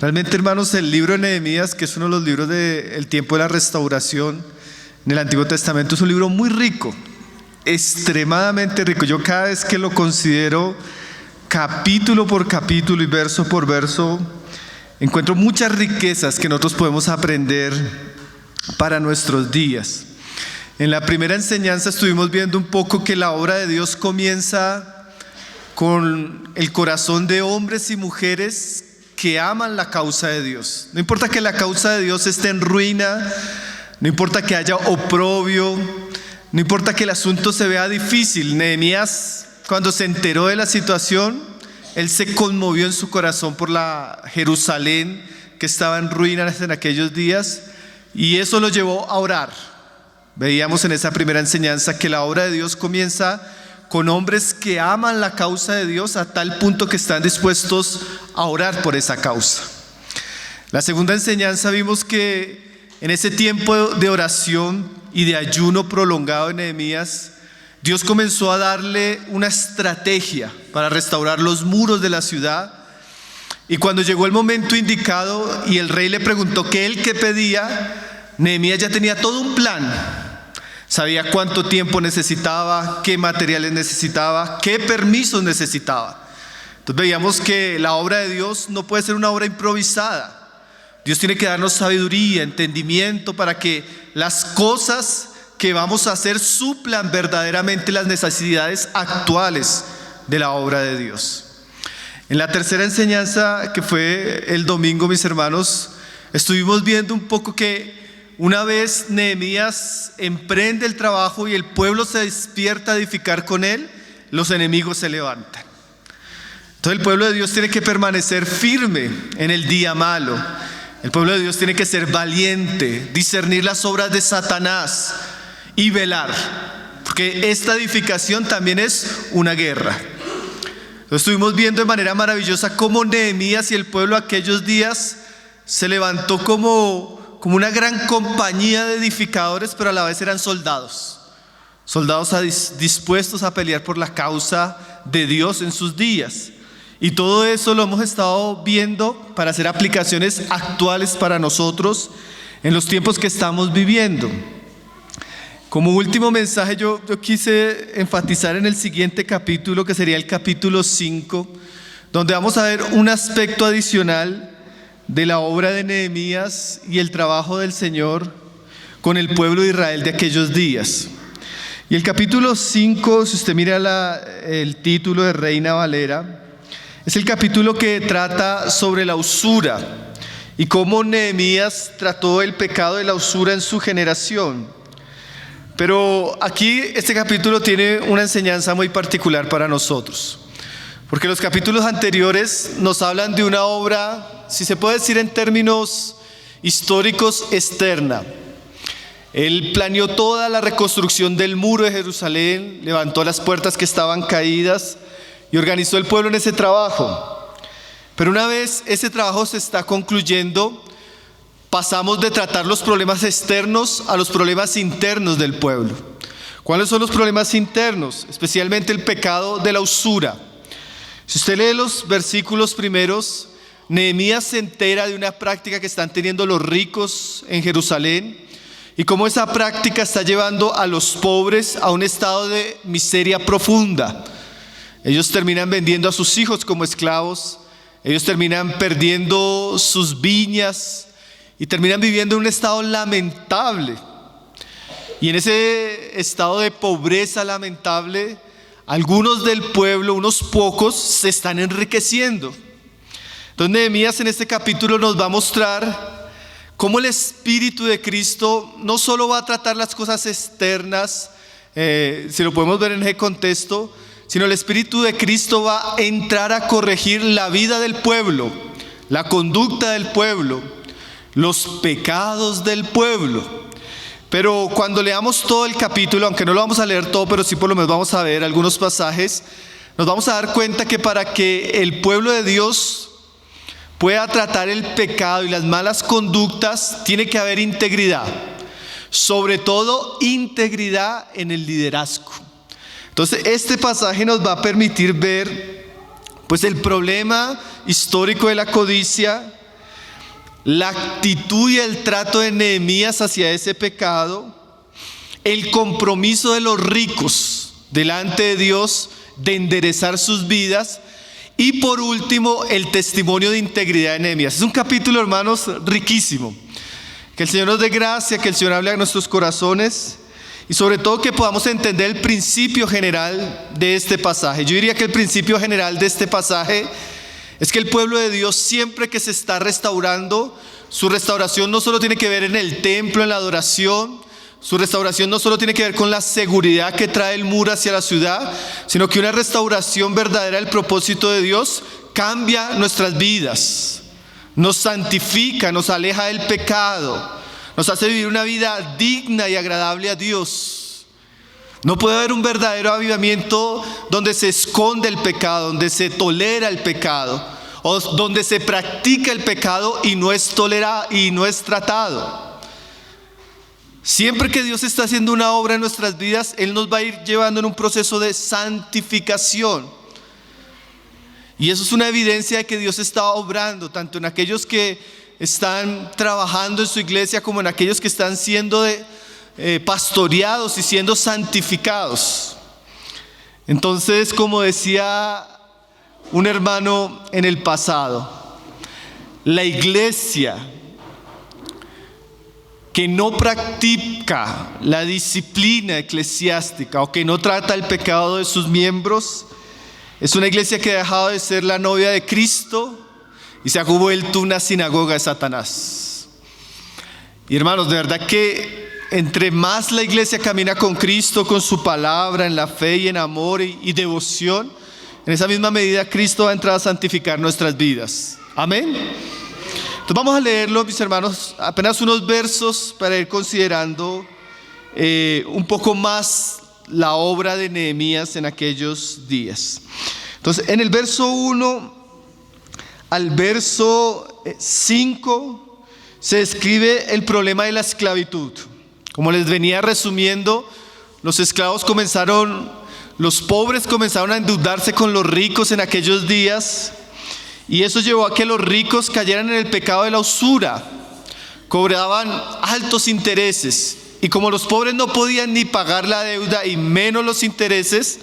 Realmente, hermanos, el libro de Nehemías, que es uno de los libros del tiempo de la restauración en el Antiguo Testamento, es un libro muy rico, extremadamente rico. Yo cada vez que lo considero capítulo por capítulo y verso por verso, encuentro muchas riquezas que nosotros podemos aprender para nuestros días. En la primera enseñanza estuvimos viendo un poco que la obra de Dios comienza con el corazón de hombres y mujeres que aman la causa de Dios. No importa que la causa de Dios esté en ruina, no importa que haya oprobio, no importa que el asunto se vea difícil. Nehemías, cuando se enteró de la situación, él se conmovió en su corazón por la Jerusalén que estaba en ruinas en aquellos días, y eso lo llevó a orar. Veíamos en esa primera enseñanza que la obra de Dios comienza con hombres que aman la causa de Dios a tal punto que están dispuestos a orar por esa causa. La segunda enseñanza vimos que en ese tiempo de oración y de ayuno prolongado de Nehemías, Dios comenzó a darle una estrategia para restaurar los muros de la ciudad. Y cuando llegó el momento indicado y el rey le preguntó qué pedía, Nehemías ya tenía todo un plan. Sabía cuánto tiempo necesitaba, qué materiales necesitaba, qué permisos necesitaba. Entonces veíamos que la obra de Dios no puede ser una obra improvisada. Dios tiene que darnos sabiduría, entendimiento para que las cosas que vamos a hacer suplan verdaderamente las necesidades actuales de la obra de Dios. En la tercera enseñanza, que fue el domingo, mis hermanos, estuvimos viendo un poco que una vez Nehemías emprende el trabajo y el pueblo se despierta a edificar con él, los enemigos se levantan. Entonces el pueblo de Dios tiene que permanecer firme en el día malo. El pueblo de Dios tiene que ser valiente, discernir las obras de Satanás y velar, porque esta edificación también es una guerra. Lo estuvimos viendo de manera maravillosa cómo Nehemías y el pueblo aquellos días se levantó como una gran compañía de edificadores, pero a la vez eran soldados dispuestos a pelear por la causa de Dios en sus días. Y todo eso lo hemos estado viendo para hacer aplicaciones actuales para nosotros en los tiempos que estamos viviendo. Como último mensaje, yo quise enfatizar en el siguiente capítulo, que sería el capítulo 5, donde vamos a ver un aspecto adicional de la obra de Nehemías y el trabajo del Señor con el pueblo de Israel de aquellos días. Y el capítulo 5, si usted mira el título de Reina Valera, es el capítulo que trata sobre la usura y cómo Nehemías trató el pecado de la usura en su generación. Pero aquí este capítulo tiene una enseñanza muy particular para nosotros, porque los capítulos anteriores nos hablan de una obra, si se puede decir en términos históricos, externa. Él planeó toda la reconstrucción del muro de Jerusalén, levantó las puertas que estaban caídas y organizó el pueblo en ese trabajo. Pero una vez ese trabajo se está concluyendo, pasamos de tratar los problemas externos a los problemas internos del pueblo. ¿Cuáles son los problemas internos? Especialmente el pecado de la usura. Si usted lee los versículos primeros, Nehemías se entera de una práctica que están teniendo los ricos en Jerusalén y cómo esa práctica está llevando a los pobres a un estado de miseria profunda. Ellos terminan vendiendo a sus hijos como esclavos, ellos terminan perdiendo sus viñas y terminan viviendo en un estado lamentable. Y en ese estado de pobreza lamentable, algunos del pueblo, unos pocos, se están enriqueciendo. Entonces Nehemías en este capítulo nos va a mostrar cómo el Espíritu de Cristo no solo va a tratar las cosas externas, si lo podemos ver en ese contexto, sino el Espíritu de Cristo va a entrar a corregir la vida del pueblo, la conducta del pueblo, los pecados del pueblo. Pero cuando leamos todo el capítulo, aunque no lo vamos a leer todo, pero sí por lo menos vamos a ver algunos pasajes, nos vamos a dar cuenta que para que el pueblo de Dios pueda tratar el pecado y las malas conductas, tiene que haber integridad, sobre todo integridad en el liderazgo. Entonces este pasaje nos va a permitir ver pues el problema histórico de la codicia, la actitud y el trato de Nehemías hacia ese pecado, el compromiso de los ricos delante de Dios de enderezar sus vidas y por último el testimonio de integridad de Nehemías. Es un capítulo, hermanos, riquísimo. Que el Señor nos dé gracia, que el Señor hable a nuestros corazones y sobre todo que podamos entender el principio general de este pasaje. Yo diría que el principio general de este pasaje es que el pueblo de Dios, siempre que se está restaurando, su restauración no solo tiene que ver en el templo, en la adoración, su restauración no solo tiene que ver con la seguridad que trae el muro hacia la ciudad, sino que una restauración verdadera del propósito de Dios cambia nuestras vidas, nos santifica, nos aleja del pecado, nos hace vivir una vida digna y agradable a Dios. No puede haber un verdadero avivamiento donde se esconde el pecado, donde se tolera el pecado, o donde se practica el pecado y no es tolerado y no es tratado. Siempre que Dios está haciendo una obra en nuestras vidas, Él nos va a ir llevando en un proceso de santificación. Y eso es una evidencia de que Dios está obrando, tanto en aquellos que están trabajando en su iglesia como en aquellos que están siendo pastoreados y siendo santificados. Entonces, como decía un hermano en el pasado, la iglesia que no practica la disciplina eclesiástica o que no trata el pecado de sus miembros es una iglesia que ha dejado de ser la novia de Cristo y se ha vuelto una sinagoga de Satanás. Y hermanos, de verdad que entre más la iglesia camina con Cristo, con su palabra, en la fe y en amor y devoción, en esa misma medida Cristo va a entrar a santificar nuestras vidas. Amén. Entonces vamos a leerlo, mis hermanos, apenas unos versos para ir considerando un poco más la obra de Nehemías en aquellos días. Entonces, en el verso 1 al verso 5 se describe el problema de la esclavitud. Como les venía resumiendo, los pobres comenzaron a endeudarse con los ricos en aquellos días. Y eso llevó a que los ricos cayeran en el pecado de la usura, cobraban altos intereses. Y como los pobres no podían ni pagar la deuda y menos los intereses,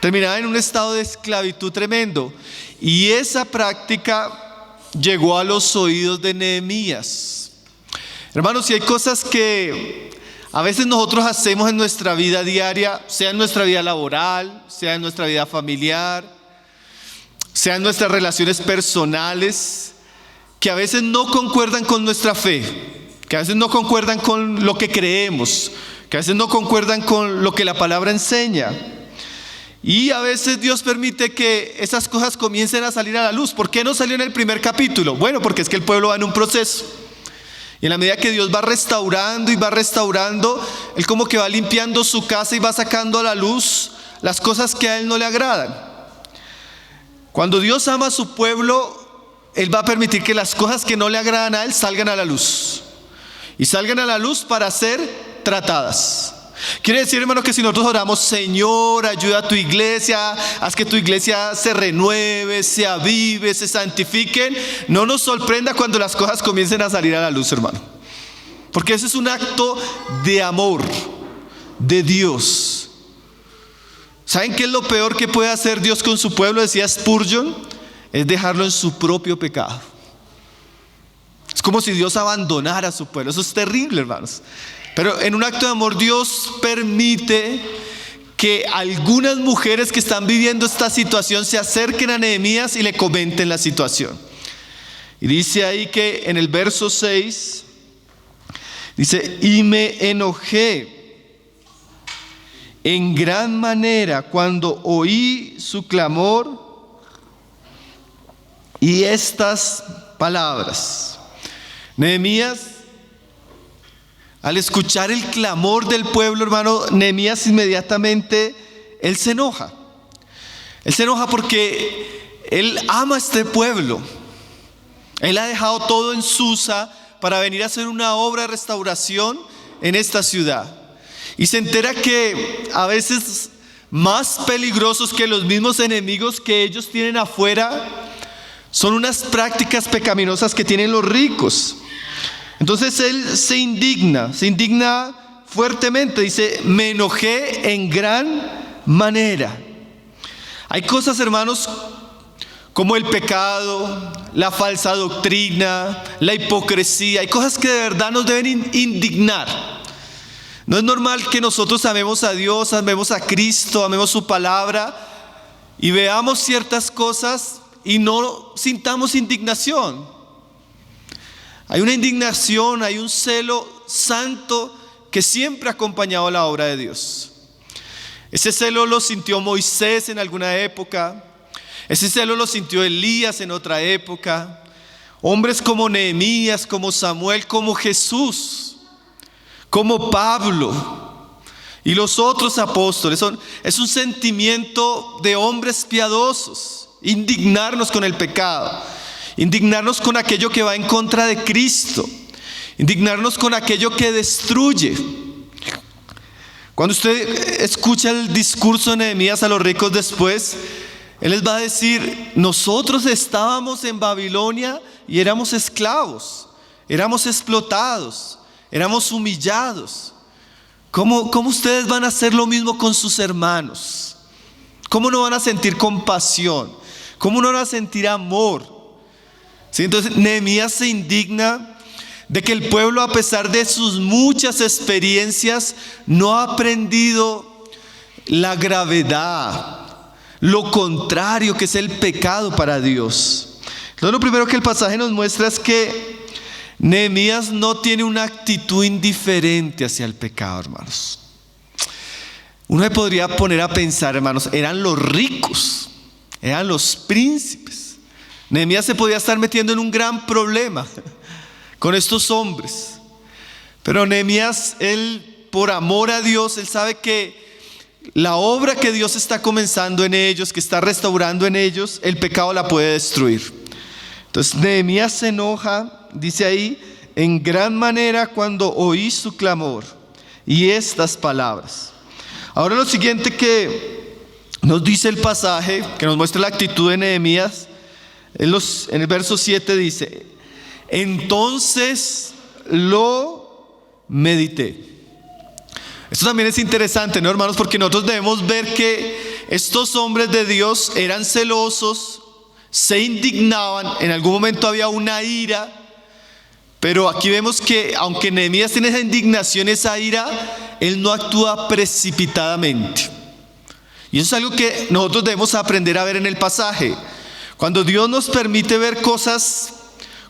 terminaban en un estado de esclavitud tremendo. Y esa práctica llegó a los oídos de Nehemías. Hermanos, si hay cosas que a veces nosotros hacemos en nuestra vida diaria, sea en nuestra vida laboral, sea en nuestra vida familiar, sea en nuestras relaciones personales, que a veces no concuerdan con nuestra fe, que a veces no concuerdan con lo que creemos, que a veces no concuerdan con lo que la palabra enseña. Y a veces Dios permite que esas cosas comiencen a salir a la luz. ¿Por qué no salió en el primer capítulo? Bueno, porque es que el pueblo va en un proceso. Y en la medida que Dios va restaurando y va restaurando, Él como que va limpiando su casa y va sacando a la luz las cosas que a Él no le agradan. Cuando Dios ama a su pueblo, Él va a permitir que las cosas que no le agradan a Él salgan a la luz. Y salgan a la luz para ser tratadas. Quiere decir, hermano, que si nosotros oramos, Señor, ayuda a tu iglesia, haz que tu iglesia se renueve, se avive, se santifiquen, no nos sorprenda cuando las cosas comiencen a salir a la luz, hermano. Porque ese es un acto de amor de Dios. ¿Saben qué es lo peor que puede hacer Dios con su pueblo? Decía Spurgeon, es dejarlo en su propio pecado. Es como si Dios abandonara a su pueblo. Eso es terrible, hermanos. Pero en un acto de amor Dios permite que algunas mujeres que están viviendo esta situación se acerquen a Nehemías y le comenten la situación. Y dice ahí que en el verso 6, dice, y me enojé en gran manera cuando oí su clamor y estas palabras. Nehemías, al escuchar el clamor del pueblo, hermano, Nehemías inmediatamente, él se enoja. Él se enoja porque él ama a este pueblo. Él ha dejado todo en Susa para venir a hacer una obra de restauración en esta ciudad. Y se entera que a veces más peligrosos que los mismos enemigos que ellos tienen afuera son unas prácticas pecaminosas que tienen los ricos. Entonces él se indigna fuertemente, dice, me enojé en gran manera. Hay cosas, hermanos, como el pecado, la falsa doctrina, la hipocresía. Hay cosas que de verdad nos deben indignar. No es normal que nosotros amemos a Dios, amemos a Cristo, amemos su palabra y veamos ciertas cosas y no sintamos indignación. Hay una indignación, hay un celo santo que siempre ha acompañado la obra de Dios. Ese celo lo sintió Moisés en alguna época. Ese celo lo sintió Elías en otra época. Hombres como Nehemías, como Samuel, como Jesús, como Pablo y los otros apóstoles. Es un sentimiento de hombres piadosos. Indignarnos con el pecado. Indignarnos con aquello que va en contra de Cristo. Indignarnos con aquello que destruye. Cuando usted escucha el discurso de Nehemías a los ricos después, él les va a decir, nosotros estábamos en Babilonia y éramos esclavos, éramos explotados, éramos humillados. ¿Cómo ustedes van a hacer lo mismo con sus hermanos? ¿Cómo no van a sentir compasión? ¿Cómo no van a sentir amor? ¿Sí? Entonces Nehemías se indigna de que el pueblo, a pesar de sus muchas experiencias, no ha aprendido la gravedad, lo contrario que es el pecado para Dios. Entonces lo primero que el pasaje nos muestra es que Nehemías no tiene una actitud indiferente hacia el pecado, hermanos. Uno se podría poner a pensar, hermanos, eran los ricos, eran los príncipes. Nehemías se podía estar metiendo en un gran problema con estos hombres. Pero Nehemías, él por amor a Dios, él sabe que la obra que Dios está comenzando en ellos, que está restaurando en ellos, el pecado la puede destruir. Entonces Nehemías se enoja, dice ahí, en gran manera cuando oí su clamor y estas palabras. Ahora lo siguiente que nos dice el pasaje, que nos muestra la actitud de Nehemías, en el verso 7 dice, entonces lo medité. Esto también es interesante, ¿no, hermanos? Porque nosotros debemos ver que estos hombres de Dios eran celosos, se indignaban, en algún momento había una ira, pero aquí vemos que aunque Nehemías tiene esa indignación, esa ira, él no actúa precipitadamente. Y eso es algo que nosotros debemos aprender a ver en el pasaje. Cuando Dios nos permite ver cosas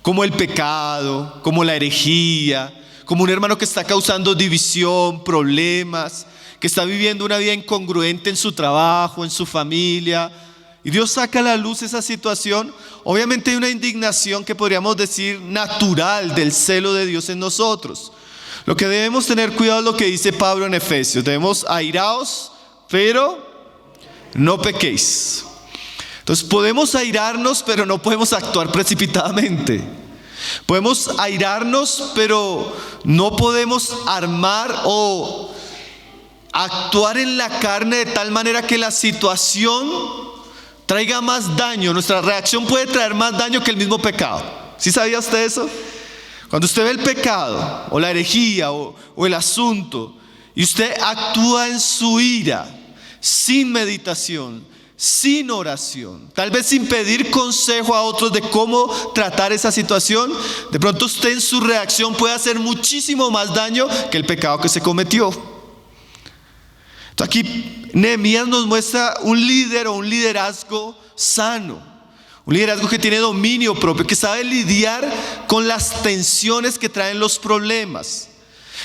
como el pecado, como la herejía, como un hermano que está causando división, problemas, que está viviendo una vida incongruente en su trabajo, en su familia, y Dios saca a la luz esa situación, obviamente hay una indignación que podríamos decir natural del celo de Dios en nosotros. Lo que debemos tener cuidado es lo que dice Pablo en Efesios, debemos airaos, pero no pequéis. Entonces podemos airarnos, pero no podemos actuar precipitadamente. Podemos airarnos, pero no podemos armar o actuar en la carne de tal manera que la situación traiga más daño. Nuestra reacción puede traer más daño que el mismo pecado. ¿Sí sabía usted eso? Cuando usted ve el pecado o la herejía o el asunto y usted actúa en su ira, sin meditación, sin oración, tal vez sin pedir consejo a otros de cómo tratar esa situación, de pronto usted en su reacción puede hacer muchísimo más daño que el pecado que se cometió. Entonces aquí Nehemías nos muestra un líder o un liderazgo sano, un liderazgo que tiene dominio propio, que sabe lidiar con las tensiones que traen los problemas.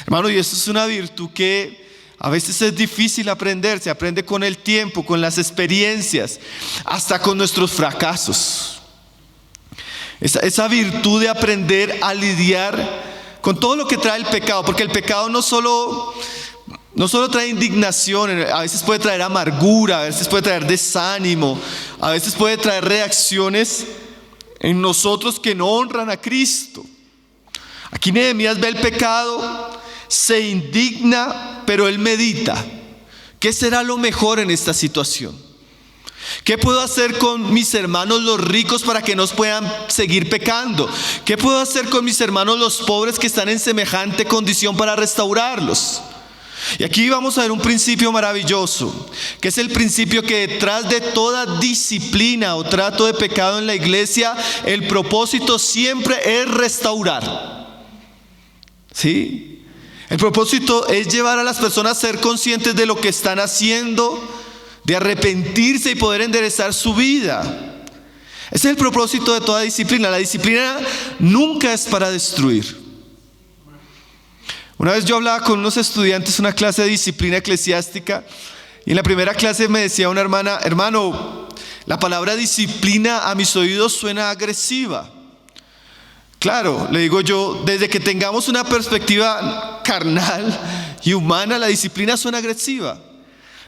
Hermano, y eso es una virtud que a veces es difícil aprender, se aprende con el tiempo, con las experiencias, hasta con nuestros fracasos. Esa virtud de aprender a lidiar con todo lo que trae el pecado, porque el pecado no solo trae indignación, a veces puede traer amargura, a veces puede traer desánimo, a veces puede traer reacciones en nosotros que no honran a Cristo. Aquí Nehemías ve el pecado, se indigna, pero él medita. ¿Qué será lo mejor en esta situación? ¿Qué puedo hacer con mis hermanos los ricos para que no puedan seguir pecando? ¿Qué puedo hacer con mis hermanos los pobres que están en semejante condición para restaurarlos? Y aquí vamos a ver un principio maravilloso, que es el principio que detrás de toda disciplina o trato de pecado en la iglesia, el propósito siempre es restaurar. ¿Sí? El propósito es llevar a las personas a ser conscientes de lo que están haciendo, de arrepentirse y poder enderezar su vida. Ese es el propósito de toda disciplina. La disciplina nunca es para destruir. Una vez yo hablaba con unos estudiantes, una clase de disciplina eclesiástica, y en la primera clase me decía una hermana: hermano, la palabra disciplina a mis oídos suena agresiva. Claro, le digo yo, desde que tengamos una perspectiva carnal y humana, la disciplina suena agresiva.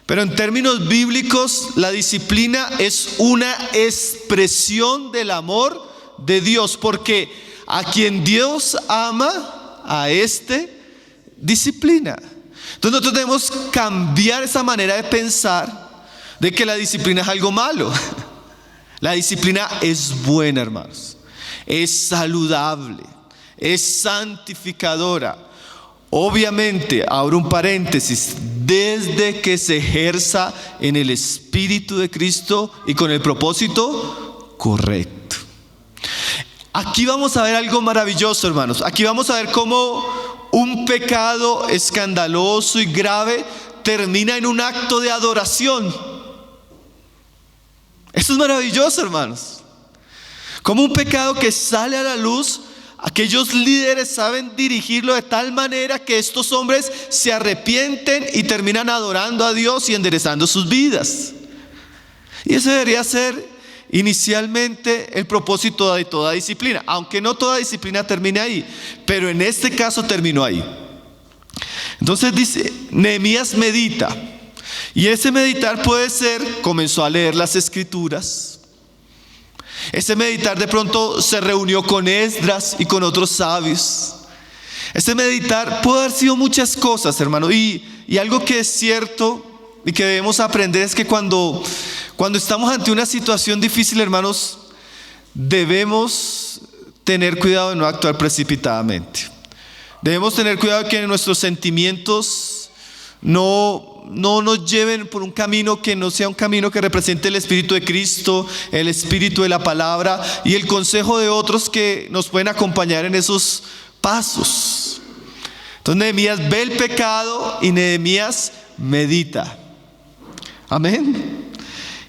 Pero en términos bíblicos, la disciplina es una expresión del amor de Dios, porque a quien Dios ama, a disciplina. Entonces nosotros debemos cambiar esa manera de pensar de que la disciplina es algo malo. La disciplina es buena, hermanos. Es saludable, es santificadora. Obviamente, abro un paréntesis, desde que se ejerza en el Espíritu de Cristo y con el propósito correcto. Aquí vamos a ver algo maravilloso, hermanos. Aquí vamos a ver cómo un pecado escandaloso y grave termina en un acto de adoración. Esto es maravilloso, hermanos. Como un pecado que sale a la luz, aquellos líderes saben dirigirlo de tal manera que estos hombres se arrepienten y terminan adorando a Dios y enderezando sus vidas. Y ese debería ser inicialmente el propósito de toda disciplina, aunque no toda disciplina termine ahí, pero en este caso terminó ahí. Entonces dice, Nehemías medita, y ese meditar puede ser, comenzó a leer las escrituras. Ese meditar de pronto se reunió con Esdras y con otros sabios. Ese meditar puede haber sido muchas cosas, hermano, y algo que es cierto y que debemos aprender es que cuando estamos ante una situación difícil, hermanos, debemos tener cuidado de no actuar precipitadamente. Debemos tener cuidado de que nuestros sentimientos no nos lleven por un camino que no sea un camino que represente el Espíritu de Cristo, el Espíritu de la palabra y el consejo de otros que nos pueden acompañar en esos pasos. Entonces Nehemías ve el pecado y Nehemías medita. Amén.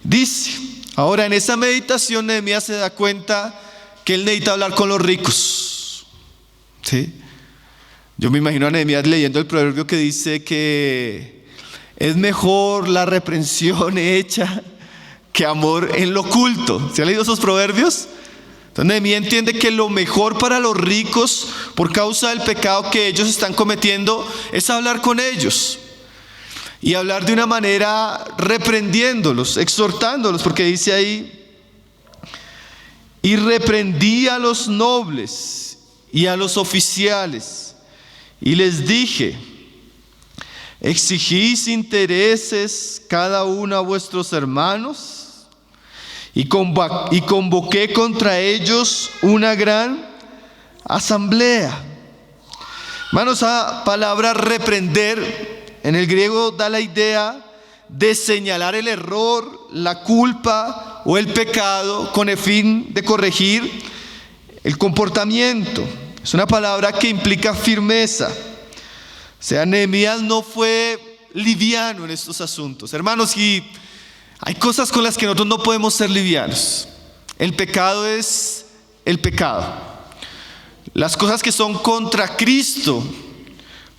Dice, ahora en esa meditación Nehemías se da cuenta que él necesita hablar con los ricos. ¿Sí? Yo me imagino a Nehemías leyendo el proverbio que dice que es mejor la reprensión hecha que amor en lo oculto. ¿Se han leído esos proverbios? Entonces Nehemías entiende que lo mejor para los ricos, por causa del pecado que ellos están cometiendo, es hablar con ellos. Y hablar de una manera reprendiéndolos, exhortándolos, porque dice ahí: y reprendí a los nobles y a los oficiales, y les dije: exigís intereses cada uno a vuestros hermanos, y convoqué contra ellos una gran asamblea. Hermanos, esa palabra reprender en el griego da la idea de señalar el error, la culpa o el pecado con el fin de corregir el comportamiento. Es una palabra que implica firmeza. O sea, Nehemías no fue liviano en estos asuntos. Hermanos, y hay cosas con las que nosotros no podemos ser livianos. El pecado es el pecado. Las cosas que son contra Cristo,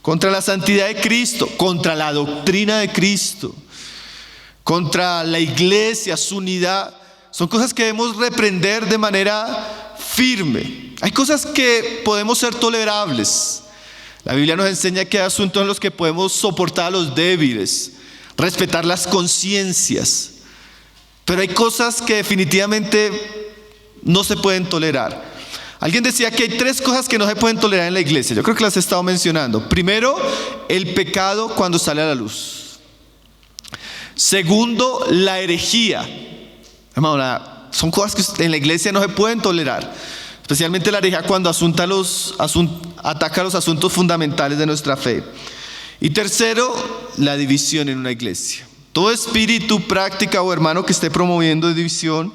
contra la santidad de Cristo, contra la doctrina de Cristo, contra la iglesia, su unidad, son cosas que debemos reprender de manera firme. Hay cosas que podemos ser tolerables. La Biblia nos enseña que hay asuntos en los que podemos soportar a los débiles, respetar las conciencias, pero hay cosas que definitivamente no se pueden tolerar. Alguien decía que hay 3 cosas que no se pueden tolerar en la iglesia. Yo creo que las he estado mencionando. Primero, el pecado cuando sale a la luz. Segundo, la herejía. Hermano, son cosas que en la iglesia no se pueden tolerar. Especialmente la herejía cuando ataca los asuntos fundamentales de nuestra fe. Y tercero, la división en una iglesia. Todo espíritu, práctica o hermano que esté promoviendo división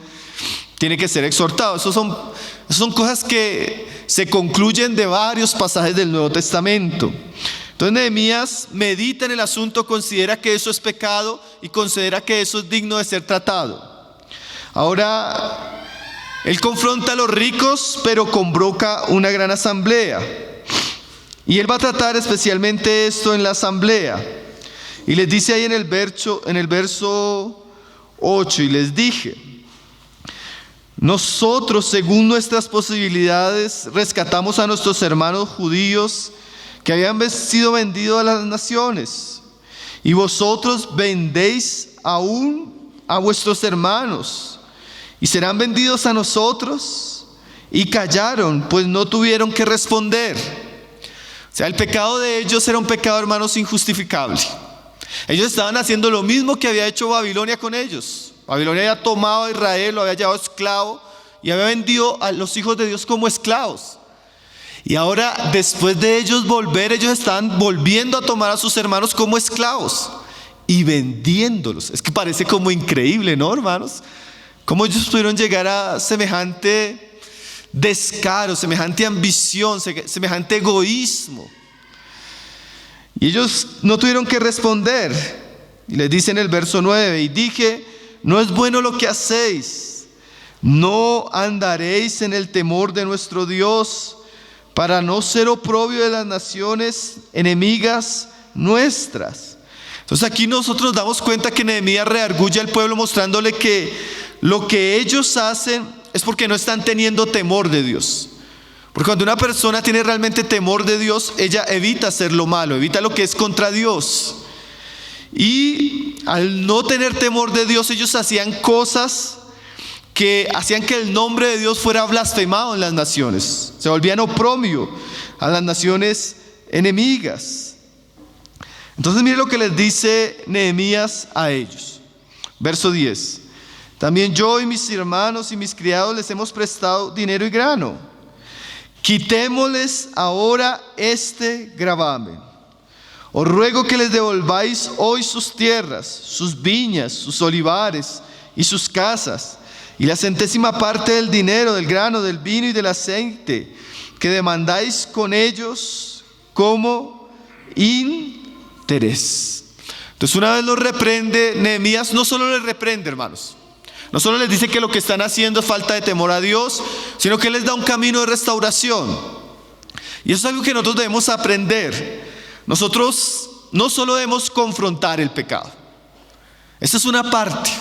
tiene que ser exhortado. Esas son cosas que se concluyen de varios pasajes del Nuevo Testamento. Entonces Nehemías medita en el asunto, considera que eso es pecado y considera que eso es digno de ser tratado. Ahora, él confronta a los ricos, pero convoca una gran asamblea. Y él va a tratar especialmente esto en la asamblea. Y les dice ahí en el verso 8, y les dije: nosotros, según nuestras posibilidades, rescatamos a nuestros hermanos judíos que habían sido vendidos a las naciones. Y vosotros vendéis aún a vuestros hermanos, y serán vendidos a nosotros. Y callaron, pues no tuvieron que responder. O sea, el pecado de ellos era un pecado, hermanos, injustificable. Ellos estaban haciendo lo mismo que había hecho Babilonia con ellos. Babilonia había tomado a Israel, lo había llevado esclavo y había vendido a los hijos de Dios como esclavos. Y ahora, después de ellos volver, ellos estaban volviendo a tomar a sus hermanos como esclavos y vendiéndolos. Es que parece como increíble, ¿no, hermanos? Cómo ellos pudieron llegar a semejante descaro, semejante ambición, semejante egoísmo. Y ellos no tuvieron que responder. Y les dice en el verso 9: y dije, no es bueno lo que hacéis, no andaréis en el temor de nuestro Dios, para no ser oprobio de las naciones enemigas nuestras. Entonces aquí nosotros nos damos cuenta que Nehemías redarguye al pueblo, mostrándole que lo que ellos hacen es porque no están teniendo temor de Dios. Porque cuando una persona tiene realmente temor de Dios, ella evita hacer lo malo, evita lo que es contra Dios. Y al no tener temor de Dios, ellos hacían cosas que hacían que el nombre de Dios fuera blasfemado en las naciones. Se volvían oprobio a las naciones enemigas. Entonces mire lo que les dice Nehemías a ellos. Verso 10. También yo y mis hermanos y mis criados les hemos prestado dinero y grano. Quitémosles ahora este gravamen. Os ruego que les devolváis hoy sus tierras, sus viñas, sus olivares y sus casas, y la centésima parte del dinero, del grano, del vino y del aceite, que demandáis con ellos como interés. Entonces, una vez los reprende, Nehemías no solo les reprende, hermanos, no solo les dice que lo que están haciendo es falta de temor a Dios, sino que les da un camino de restauración. Y eso es algo que nosotros debemos aprender. Nosotros no solo debemos confrontar el pecado. Esa es una parte.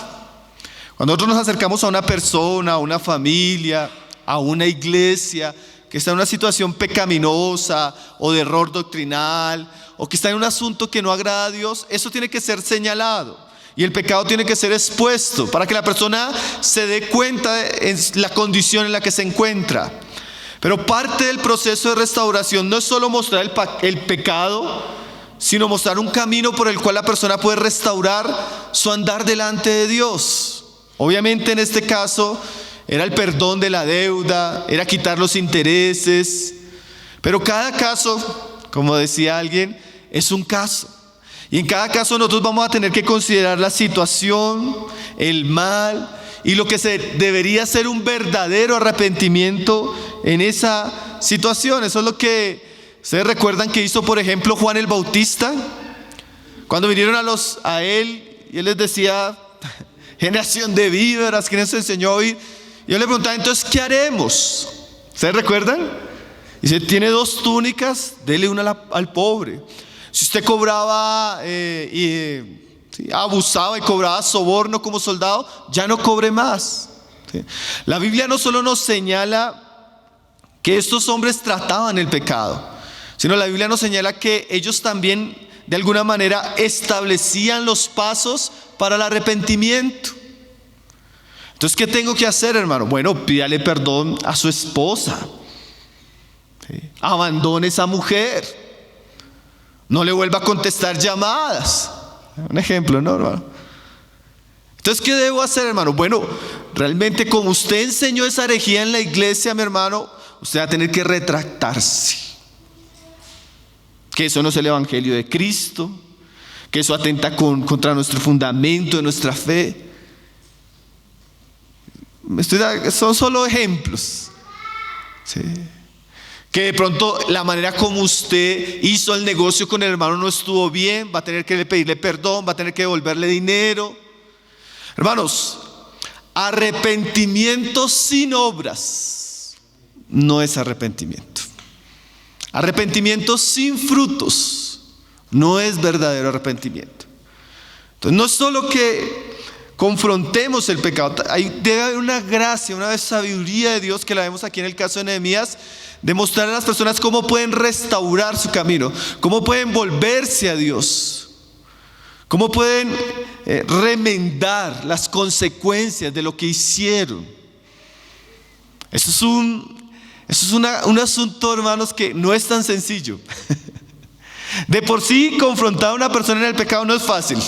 Cuando nosotros nos acercamos a una persona, a una familia, a una iglesia que está en una situación pecaminosa o de error doctrinal, o que está en un asunto que no agrada a Dios, eso tiene que ser señalado. Y el pecado tiene que ser expuesto para que la persona se dé cuenta de la condición en la que se encuentra. Pero parte del proceso de restauración no es solo mostrar el pecado, sino mostrar un camino por el cual la persona puede restaurar su andar delante de Dios. Obviamente en este caso era el perdón de la deuda, era quitar los intereses. Pero cada caso, como decía alguien, es un caso. Y en cada caso nosotros vamos a tener que considerar la situación, el mal y lo que debería ser un verdadero arrepentimiento en esa situación. Eso es lo que ustedes recuerdan que hizo, por ejemplo, Juan el Bautista. Cuando vinieron a él y él les decía, generación de víboras, ¿quién nos enseñó a oír? Y yo le preguntaba, entonces, ¿qué haremos? ¿Ustedes recuerdan? Dice, tiene 2 túnicas, dele una al pobre. Si usted cobraba abusaba y cobraba soborno como soldado, ya no cobre más. ¿Sí? La Biblia no solo nos señala que estos hombres trataban el pecado, sino la Biblia nos señala que ellos también de alguna manera establecían los pasos para el arrepentimiento. Entonces, ¿qué tengo que hacer, hermano? Bueno, pídale perdón a su esposa. ¿Sí? Abandone a esa mujer. No le vuelva a contestar llamadas. Un ejemplo, ¿no, hermano? Entonces, ¿qué debo hacer, hermano? Bueno, realmente como usted enseñó esa herejía en la iglesia, mi hermano, usted va a tener que retractarse. Que eso no es el evangelio de Cristo, que eso atenta contra nuestro fundamento de nuestra fe. Son solo ejemplos, ¿sí? Que de pronto la manera como usted hizo el negocio con el hermano no estuvo bien, va a tener que pedirle perdón, va a tener que devolverle dinero. Hermanos, arrepentimiento sin obras no es arrepentimiento. Arrepentimiento sin frutos no es verdadero arrepentimiento. Entonces no es solo que confrontemos el pecado, debe haber una gracia, una sabiduría de Dios, que la vemos aquí en el caso de Nehemías, de mostrar a las personas cómo pueden restaurar su camino, cómo pueden volverse a Dios, cómo pueden remendar las consecuencias de lo que hicieron. Eso es un asunto, hermanos, que no es tan sencillo. De por sí, confrontar a una persona en el pecado no es fácil.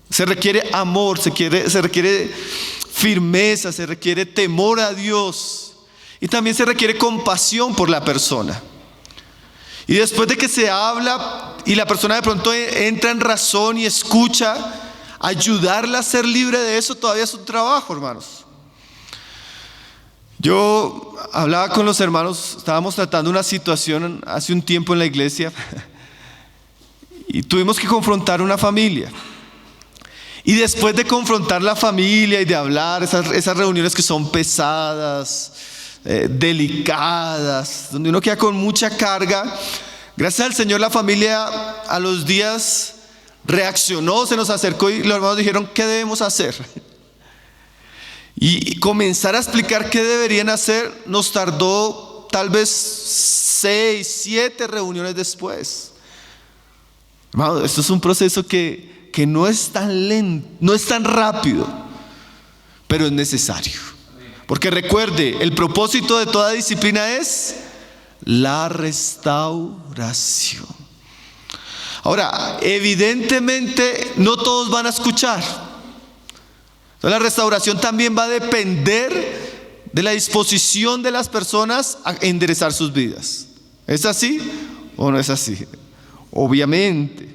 Se requiere amor, se requiere firmeza, se requiere temor a Dios, y también se requiere compasión por la persona. Y después de que se habla y la persona de pronto entra en razón y escucha, ayudarla a ser libre de eso todavía es un trabajo, hermanos. Yo hablaba con los hermanos, estábamos tratando una situación hace un tiempo en la iglesia y tuvimos que confrontar una familia. Y después de confrontar la familia y de hablar, esas reuniones que son pesadas, delicadas, donde uno queda con mucha carga, gracias al Señor la familia a los días reaccionó, se nos acercó y los hermanos dijeron: ¿qué debemos hacer? Y comenzar a explicar qué deberían hacer nos tardó tal vez 6, 7 reuniones después. Hermano, esto es un proceso que no es tan lento, no es tan rápido, pero es necesario. Porque recuerde, el propósito de toda disciplina es la restauración. Ahora, evidentemente no todos van a escuchar. Entonces, la restauración también va a depender de la disposición de las personas a enderezar sus vidas. ¿Es así o no es así? Obviamente.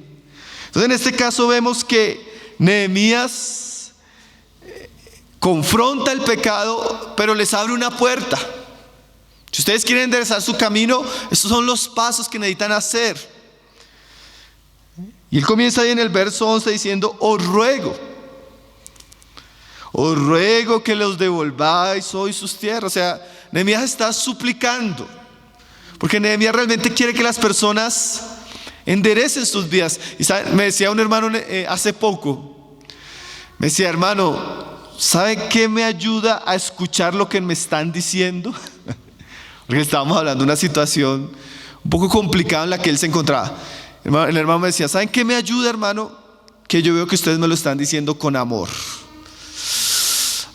Entonces, en este caso vemos que Nehemías confronta el pecado, pero les abre una puerta. Si ustedes quieren enderezar su camino, estos son los pasos que necesitan hacer. Y él comienza ahí en el verso 11 diciendo: os ruego que los devolváis hoy sus tierras. O sea, Nehemías está suplicando, porque Nehemías realmente quiere que las personas enderecen sus vidas. Y me decía un hermano hace poco, me decía: hermano, ¿sabe qué me ayuda a escuchar lo que me están diciendo? Porque estábamos hablando de una situación un poco complicada en la que él se encontraba. El hermano me decía: ¿saben qué me ayuda, hermano? Que yo veo que ustedes me lo están diciendo con amor.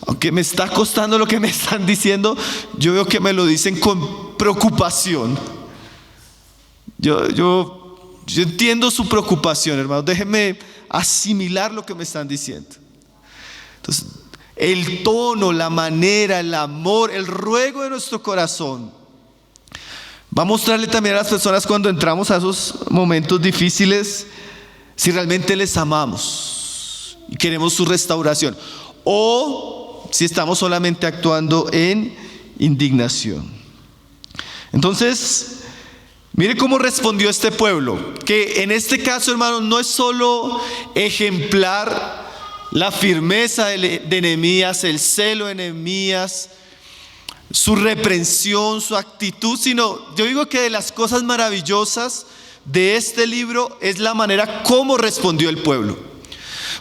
Aunque me está costando lo que me están diciendo, yo veo que me lo dicen con preocupación. Yo entiendo su preocupación, hermano. Déjenme asimilar lo que me están diciendo. Entonces, el tono, la manera, el amor, el ruego de nuestro corazón va a mostrarle también a las personas, cuando entramos a esos momentos difíciles, si realmente les amamos y queremos su restauración, o si estamos solamente actuando en indignación. Entonces, mire cómo respondió este pueblo, que en este caso, hermanos, no es solo ejemplar la firmeza de Nehemías, el celo de Nehemías, su reprensión, su actitud, sino yo digo que de las cosas maravillosas de este libro es la manera como respondió el pueblo.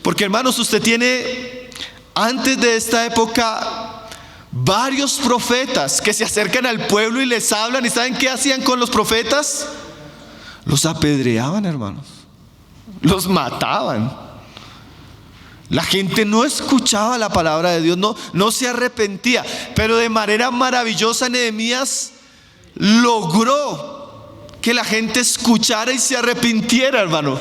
Porque, hermanos, usted tiene antes de esta época varios profetas que se acercan al pueblo y les hablan. ¿Y saben qué hacían con los profetas? Los apedreaban, hermanos. Los mataban. La gente no escuchaba la palabra de Dios, no se arrepentía. Pero de manera maravillosa Nehemías logró que la gente escuchara y se arrepintiera, hermano.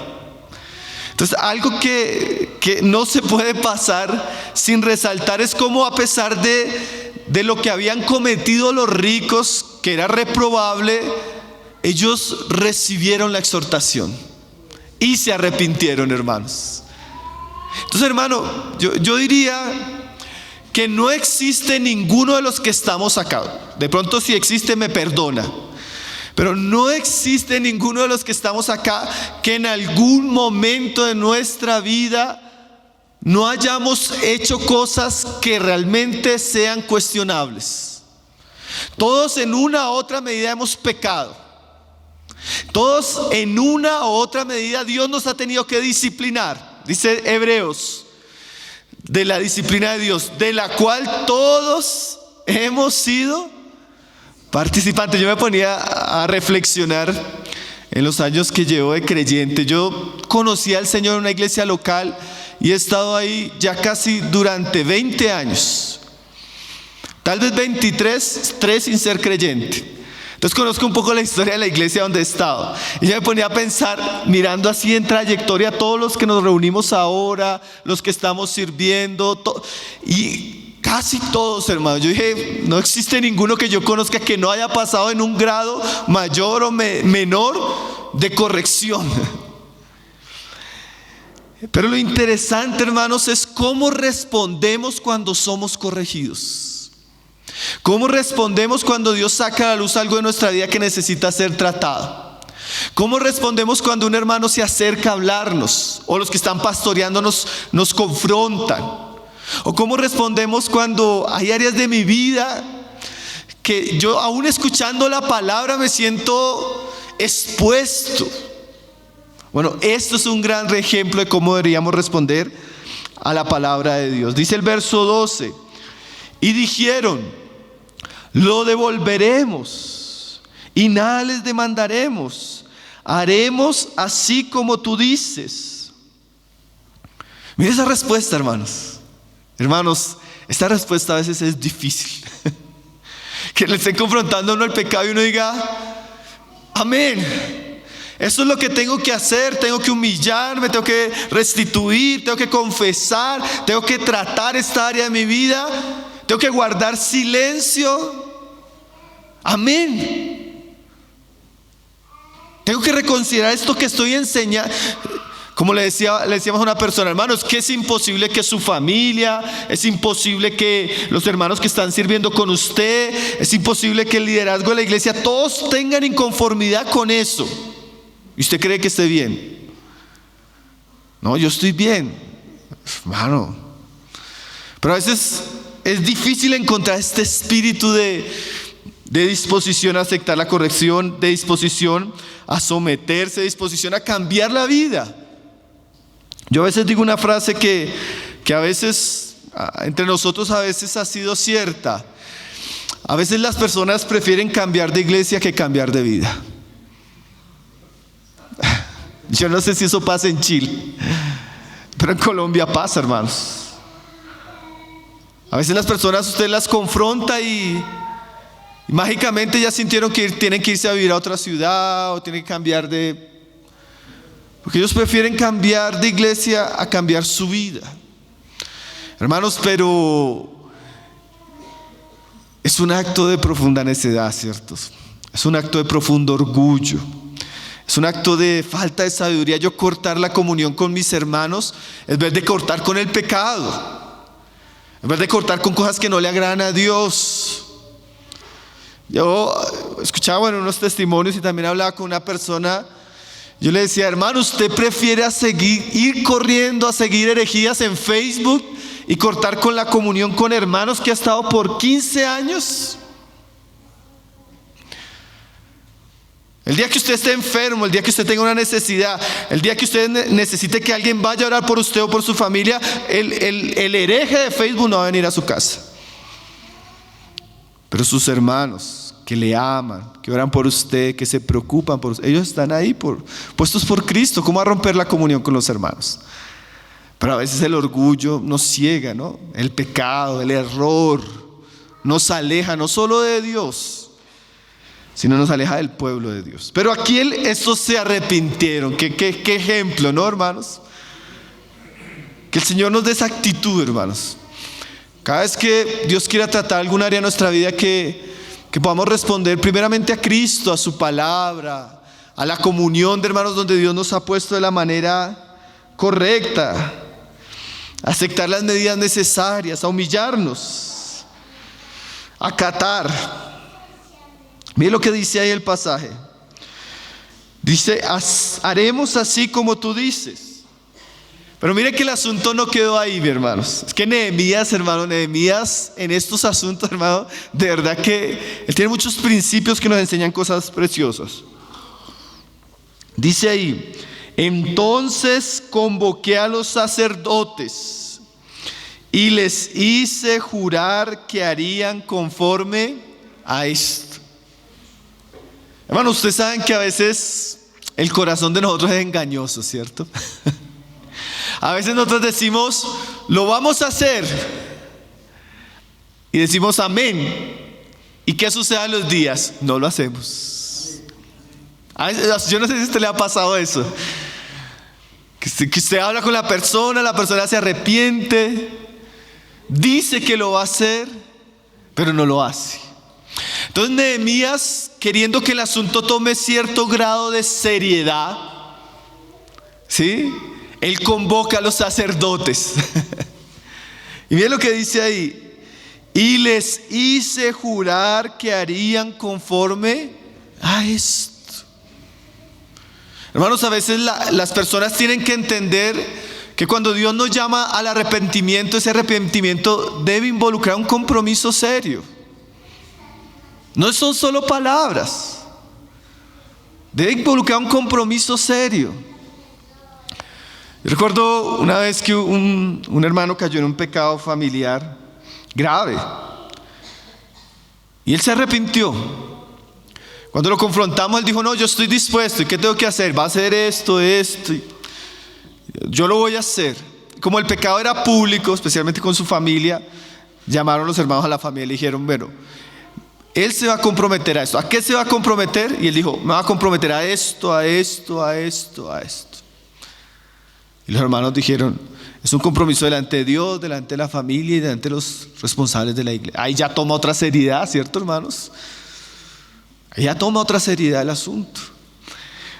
Entonces, algo que no se puede pasar sin resaltar es cómo a pesar de lo que habían cometido los ricos, que era reprobable, ellos recibieron la exhortación y se arrepintieron, hermanos. Entonces, hermano, yo diría que no existe ninguno de los que estamos acá. De pronto si existe me perdona, pero no existe ninguno de los que estamos acá que en algún momento de nuestra vida no hayamos hecho cosas que realmente sean cuestionables. Todos en una u otra medida hemos pecado. Todos en una u otra medida Dios nos ha tenido que disciplinar. Dice Hebreos, de la disciplina de Dios, de la cual todos hemos sido participantes. Yo me ponía a reflexionar en los años que llevo de creyente. Yo conocí al Señor en una iglesia local y he estado ahí ya casi durante 20 años. Tal vez 23 sin ser creyente. Entonces conozco un poco la historia de la iglesia donde he estado. Y yo me ponía a pensar, mirando así en trayectoria, todos los que nos reunimos ahora, los que estamos sirviendo, y casi todos, hermanos. Yo dije, no existe ninguno que yo conozca que no haya pasado en un grado mayor o menor de corrección. Pero lo interesante, hermanos, es cómo respondemos cuando somos corregidos. ¿Cómo respondemos cuando Dios saca a la luz algo de nuestra vida que necesita ser tratado? ¿Cómo respondemos cuando un hermano se acerca a hablarnos o los que están pastoreando nos confrontan? ¿O cómo respondemos cuando hay áreas de mi vida que yo, aún escuchando la palabra, me siento expuesto? Bueno, esto es un gran ejemplo de cómo deberíamos responder a la palabra de Dios. Dice el verso 12: y dijeron, lo devolveremos y nada les demandaremos, haremos así como tú dices. Mira esa respuesta, hermanos. Hermanos, esta respuesta a veces es difícil. Que le estén confrontando a uno el pecado y uno diga, amén, eso es lo que tengo que hacer. Tengo que humillarme, tengo que restituir, tengo que confesar, tengo que tratar esta área de mi vida, tengo que guardar silencio. Amén. Tengo que reconsiderar esto que estoy enseñando. Como le decíamos a una persona, hermanos, que es imposible que su familia, es imposible que los hermanos que están sirviendo con usted, es imposible que el liderazgo de la iglesia, todos tengan inconformidad con eso. ¿Y usted cree que esté bien? No, yo estoy bien, hermano. Pero a veces es difícil encontrar este espíritu de disposición a aceptar la corrección, de disposición a someterse, de disposición a cambiar la vida. Yo a veces digo una frase que a veces entre nosotros a veces ha sido cierta. A veces las personas prefieren cambiar de iglesia que cambiar de vida. Yo no sé si eso pasa en Chile, pero en Colombia pasa, hermanos. A veces las personas usted las confronta y mágicamente ya sintieron que tienen que irse a vivir a otra ciudad o tienen que cambiar porque ellos prefieren cambiar de iglesia a cambiar su vida. Hermanos, pero es un acto de profunda necedad, ¿cierto? Es un acto de profundo orgullo. Es un acto de falta de sabiduría yo cortar la comunión con mis hermanos en vez de cortar con el pecado. En vez de cortar con cosas que no le agradan a Dios. Yo escuchaba unos testimonios y también hablaba con una persona. Yo le decía, hermano, ¿usted prefiere ir corriendo a seguir herejías en Facebook y cortar con la comunión con hermanos que ha estado por 15 años? El día que usted esté enfermo, el día que usted tenga una necesidad, el día que usted necesite que alguien vaya a orar por usted o por su familia, el hereje de Facebook no va a venir a su casa. Pero sus hermanos que le aman, que oran por usted, que se preocupan por usted, ellos están ahí puestos por Cristo. ¿Cómo va a romper la comunión con los hermanos? Pero a veces el orgullo nos ciega, ¿no? El pecado, el error nos aleja no solo de Dios, sino nos aleja del pueblo de Dios. Pero aquí estos se arrepintieron. ¿Qué ejemplo, ¿no, hermanos? Que el Señor nos dé esa actitud, hermanos. Cada vez que Dios quiera tratar algún área de nuestra vida, que podamos responder primeramente a Cristo, a su palabra, a la comunión de hermanos donde Dios nos ha puesto de la manera correcta, a aceptar las medidas necesarias, a humillarnos, a acatar. Mire lo que dice ahí el pasaje. Dice, haremos así como tú dices. Pero mire que el asunto no quedó ahí, mi hermanos. Es que Nehemías, hermano, en estos asuntos, hermano, de verdad que él tiene muchos principios que nos enseñan cosas preciosas. Dice ahí, entonces convoqué a los sacerdotes y les hice jurar que harían conforme a esto. Hermano, ustedes saben que a veces el corazón de nosotros es engañoso, ¿cierto? A veces nosotros decimos, lo vamos a hacer. Y decimos amén. ¿Y qué sucede en los días? No lo hacemos. Yo no sé si a usted le ha pasado eso. Que usted habla con la persona se arrepiente, dice que lo va a hacer, pero no lo hace. Entonces Nehemías, queriendo que el asunto tome cierto grado de seriedad, ¿sí?, él convoca a los sacerdotes. Y miren lo que dice ahí. Y les hice jurar que harían conforme a esto. Hermanos, a veces las personas tienen que entender que cuando Dios nos llama al arrepentimiento, ese arrepentimiento debe involucrar un compromiso serio. No son solo palabras. Debe involucrar un compromiso serio. Yo recuerdo una vez que un hermano cayó en un pecado familiar grave y él se arrepintió. Cuando lo confrontamos, él dijo, no, yo estoy dispuesto. ¿Y qué tengo que hacer? Va a hacer esto. Yo lo voy a hacer. Como el pecado era público, especialmente con su familia, llamaron los hermanos a la familia y le dijeron, bueno, él se va a comprometer a esto. ¿A qué se va a comprometer? Y él dijo, me va a comprometer a esto, a esto, a esto, a esto. Y los hermanos dijeron, es un compromiso delante de Dios, delante de la familia y delante de los responsables de la iglesia. Ahí ya toma otra seriedad, ¿cierto, hermanos? Ahí ya toma otra seriedad el asunto.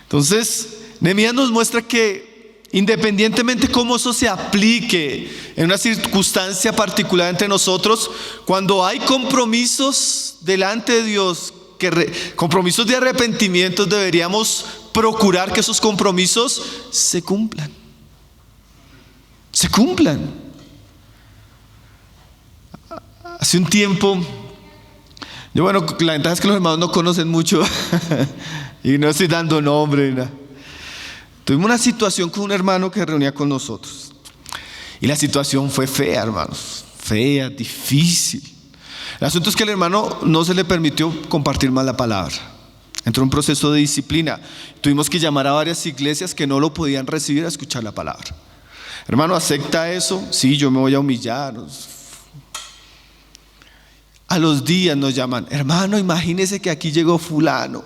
Entonces, Nehemías nos muestra que independientemente cómo eso se aplique en una circunstancia particular entre nosotros, cuando hay compromisos delante de Dios, compromisos de arrepentimiento, deberíamos procurar que esos compromisos se cumplan. Se cumplan. Hace un tiempo, la ventaja es que los hermanos no conocen mucho y no estoy dando nombre. ¿No? Tuvimos una situación con un hermano que se reunía con nosotros y la situación fue fea, hermanos, fea, difícil. El asunto es que al hermano no se le permitió compartir más la palabra. Entró en un proceso de disciplina. Tuvimos que llamar a varias iglesias que no lo podían recibir a escuchar la palabra. Hermano, ¿acepta eso? Sí, yo me voy a humillar. A los días nos llaman, hermano, imagínese que aquí llegó fulano.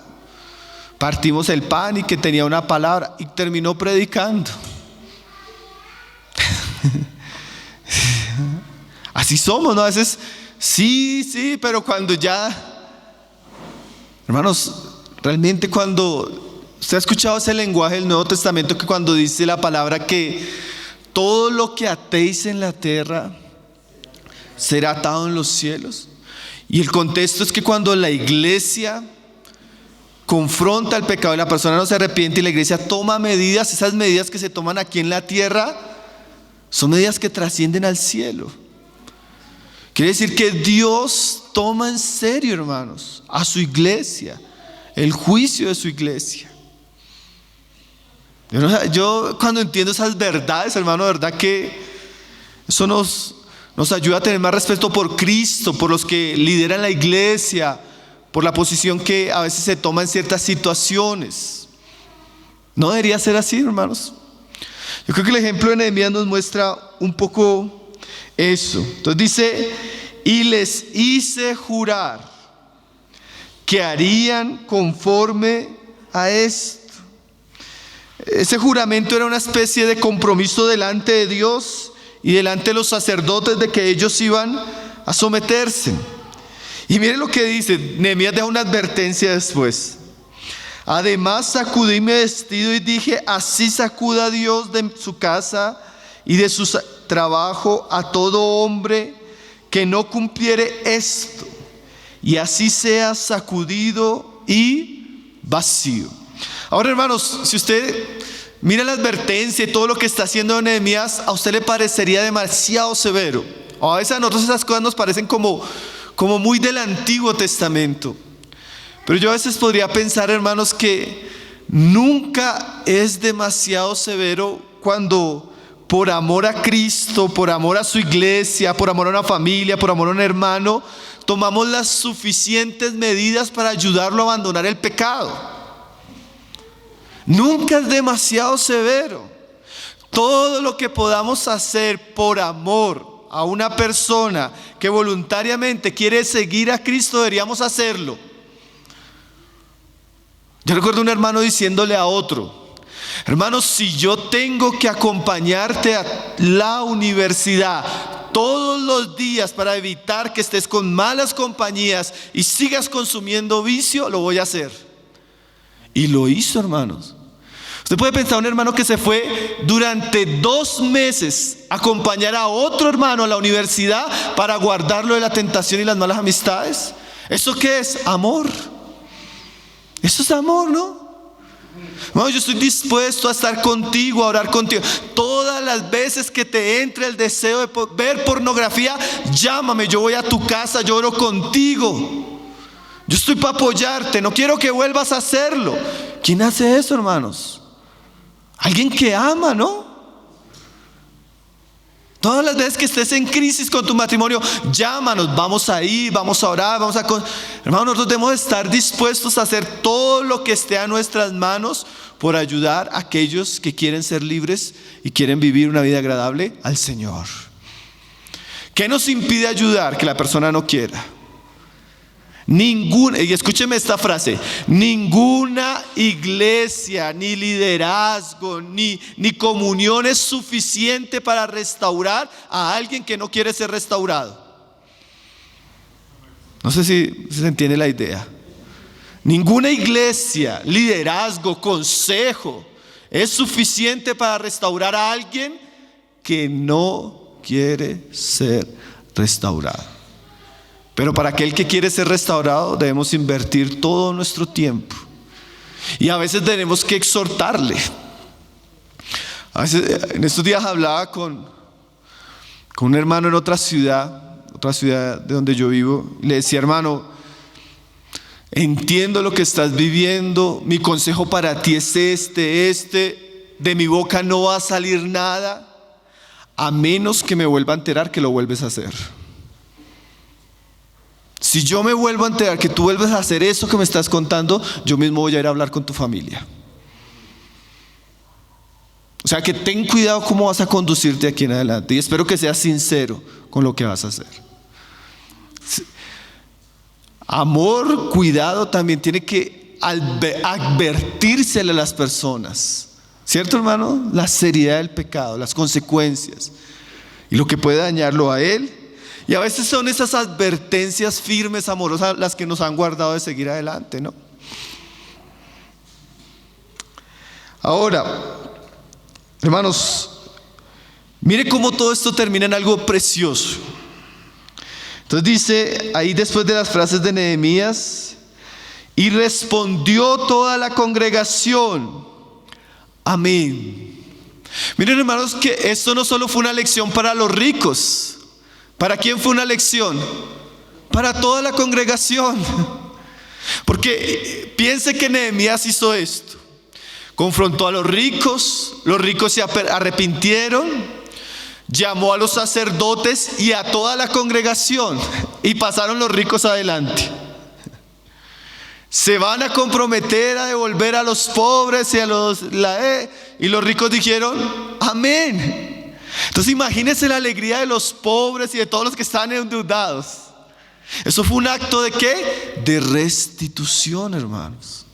Partimos el pan y que tenía una palabra y terminó predicando. Así somos, ¿no? A veces, sí, pero cuando ya... Hermanos, realmente cuando... ¿Usted ha escuchado ese lenguaje del Nuevo Testamento que cuando dice la palabra que todo lo que atéis en la tierra será atado en los cielos? Y el contexto es que cuando la iglesia confronta el pecado y la persona no se arrepiente y la iglesia toma medidas, esas medidas que se toman aquí en la tierra son medidas que trascienden al cielo. Quiere decir que Dios toma en serio, hermanos, a su iglesia, el juicio de su iglesia. Yo cuando entiendo esas verdades, hermano, de verdad que eso nos ayuda a tener más respeto por Cristo, por los que lideran la iglesia, por la posición que a veces se toma en ciertas situaciones. No debería ser así, hermanos. Yo creo que el ejemplo de Nehemías nos muestra un poco eso. Entonces dice, y les hice jurar que harían conforme a esto. Ese juramento era una especie de compromiso delante de Dios y delante de los sacerdotes de que ellos iban a someterse. Y miren lo que dice, Nehemías deja una advertencia después. Además sacudí mi vestido y dije, así sacuda Dios de su casa y de su trabajo a todo hombre que no cumpliere esto, y así sea sacudido y vacío. Ahora, hermanos, si usted mira la advertencia y todo lo que está haciendo Nehemías, a usted le parecería demasiado severo. O a veces a nosotros esas cosas nos parecen como muy del Antiguo Testamento. Pero yo a veces podría pensar, hermanos, que nunca es demasiado severo cuando por amor a Cristo, por amor a su iglesia, por amor a una familia, por amor a un hermano, tomamos las suficientes medidas para ayudarlo a abandonar el pecado. Nunca es demasiado severo. Todo lo que podamos hacer por amor a una persona que voluntariamente quiere seguir a Cristo, deberíamos hacerlo. Yo recuerdo un hermano diciéndole a otro: hermano, si yo tengo que acompañarte a la universidad todos los días para evitar que estés con malas compañías y sigas consumiendo vicio, lo voy a hacer. Y lo hizo, hermanos. Usted puede pensar un hermano que se fue durante 2 meses a acompañar a otro hermano a la universidad para guardarlo de la tentación y las malas amistades. ¿Eso qué es? Amor. Eso es amor, ¿no? No, yo estoy dispuesto a estar contigo, a orar contigo. Todas las veces que te entre el deseo de ver pornografía, llámame, yo voy a tu casa, yo oro contigo. Yo estoy para apoyarte, no quiero que vuelvas a hacerlo. ¿Quién hace eso, hermanos? Alguien que ama, ¿no? Todas las veces que estés en crisis con tu matrimonio, llámanos, vamos a ir, vamos a orar, hermanos, nosotros debemos estar dispuestos a hacer todo lo que esté a nuestras manos por ayudar a aquellos que quieren ser libres y quieren vivir una vida agradable al Señor. ¿Qué nos impide ayudar que la persona no quiera? Y escúcheme esta frase: ninguna iglesia, ni liderazgo, ni comunión es suficiente para restaurar a alguien que no quiere ser restaurado. No sé si se entiende la idea. Ninguna iglesia, liderazgo, consejo es suficiente para restaurar a alguien que no quiere ser restaurado. Pero para aquel que quiere ser restaurado, debemos invertir todo nuestro tiempo. Y a veces tenemos que exhortarle. A veces, en estos días hablaba con un hermano en otra ciudad de donde yo vivo. Le decía: hermano, entiendo lo que estás viviendo. Mi consejo para ti es este. De mi boca no va a salir nada, a menos que me vuelva a enterar que lo vuelves a hacer. Si yo me vuelvo a enterar que tú vuelves a hacer eso que me estás contando, yo mismo voy a ir a hablar con tu familia. O sea que ten cuidado cómo vas a conducirte aquí en adelante, y espero que seas sincero con lo que vas a hacer. Amor, cuidado, también tiene que advertírsele a las personas, ¿cierto, hermano? La seriedad del pecado, las consecuencias y lo que puede dañarlo a él. Y a veces son esas advertencias firmes, amorosas, las que nos han guardado de seguir adelante, ¿no? Ahora, hermanos, mire cómo todo esto termina en algo precioso. Entonces dice ahí, después de las frases de Nehemías: y respondió toda la congregación, amén. Miren, hermanos, que esto no solo fue una lección para los ricos. ¿Para quién fue una lección? Para toda la congregación. Porque piense que Nehemías hizo esto. Confrontó a los ricos se arrepintieron, llamó a los sacerdotes y a toda la congregación, y pasaron los ricos adelante. Se van a comprometer a devolver a los pobres y los ricos dijeron amén. Entonces imagínense la alegría de los pobres y de todos los que estaban endeudados. Eso fue un acto ¿de qué? De restitución, hermanos.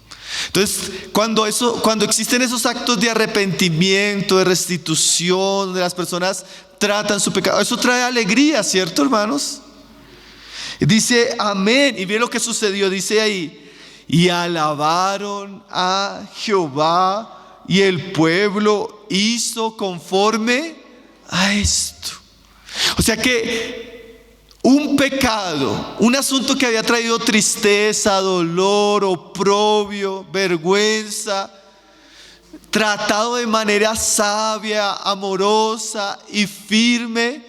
Entonces cuando existen esos actos de arrepentimiento, de restitución, de las personas tratan su pecado. Eso trae alegría, ¿cierto, hermanos? Dice amén. Y miren lo que sucedió, dice ahí: y alabaron a Jehová, y el pueblo hizo conforme a esto. O sea que un pecado, un asunto que había traído tristeza, dolor, oprobio, vergüenza, tratado de manera sabia, amorosa y firme,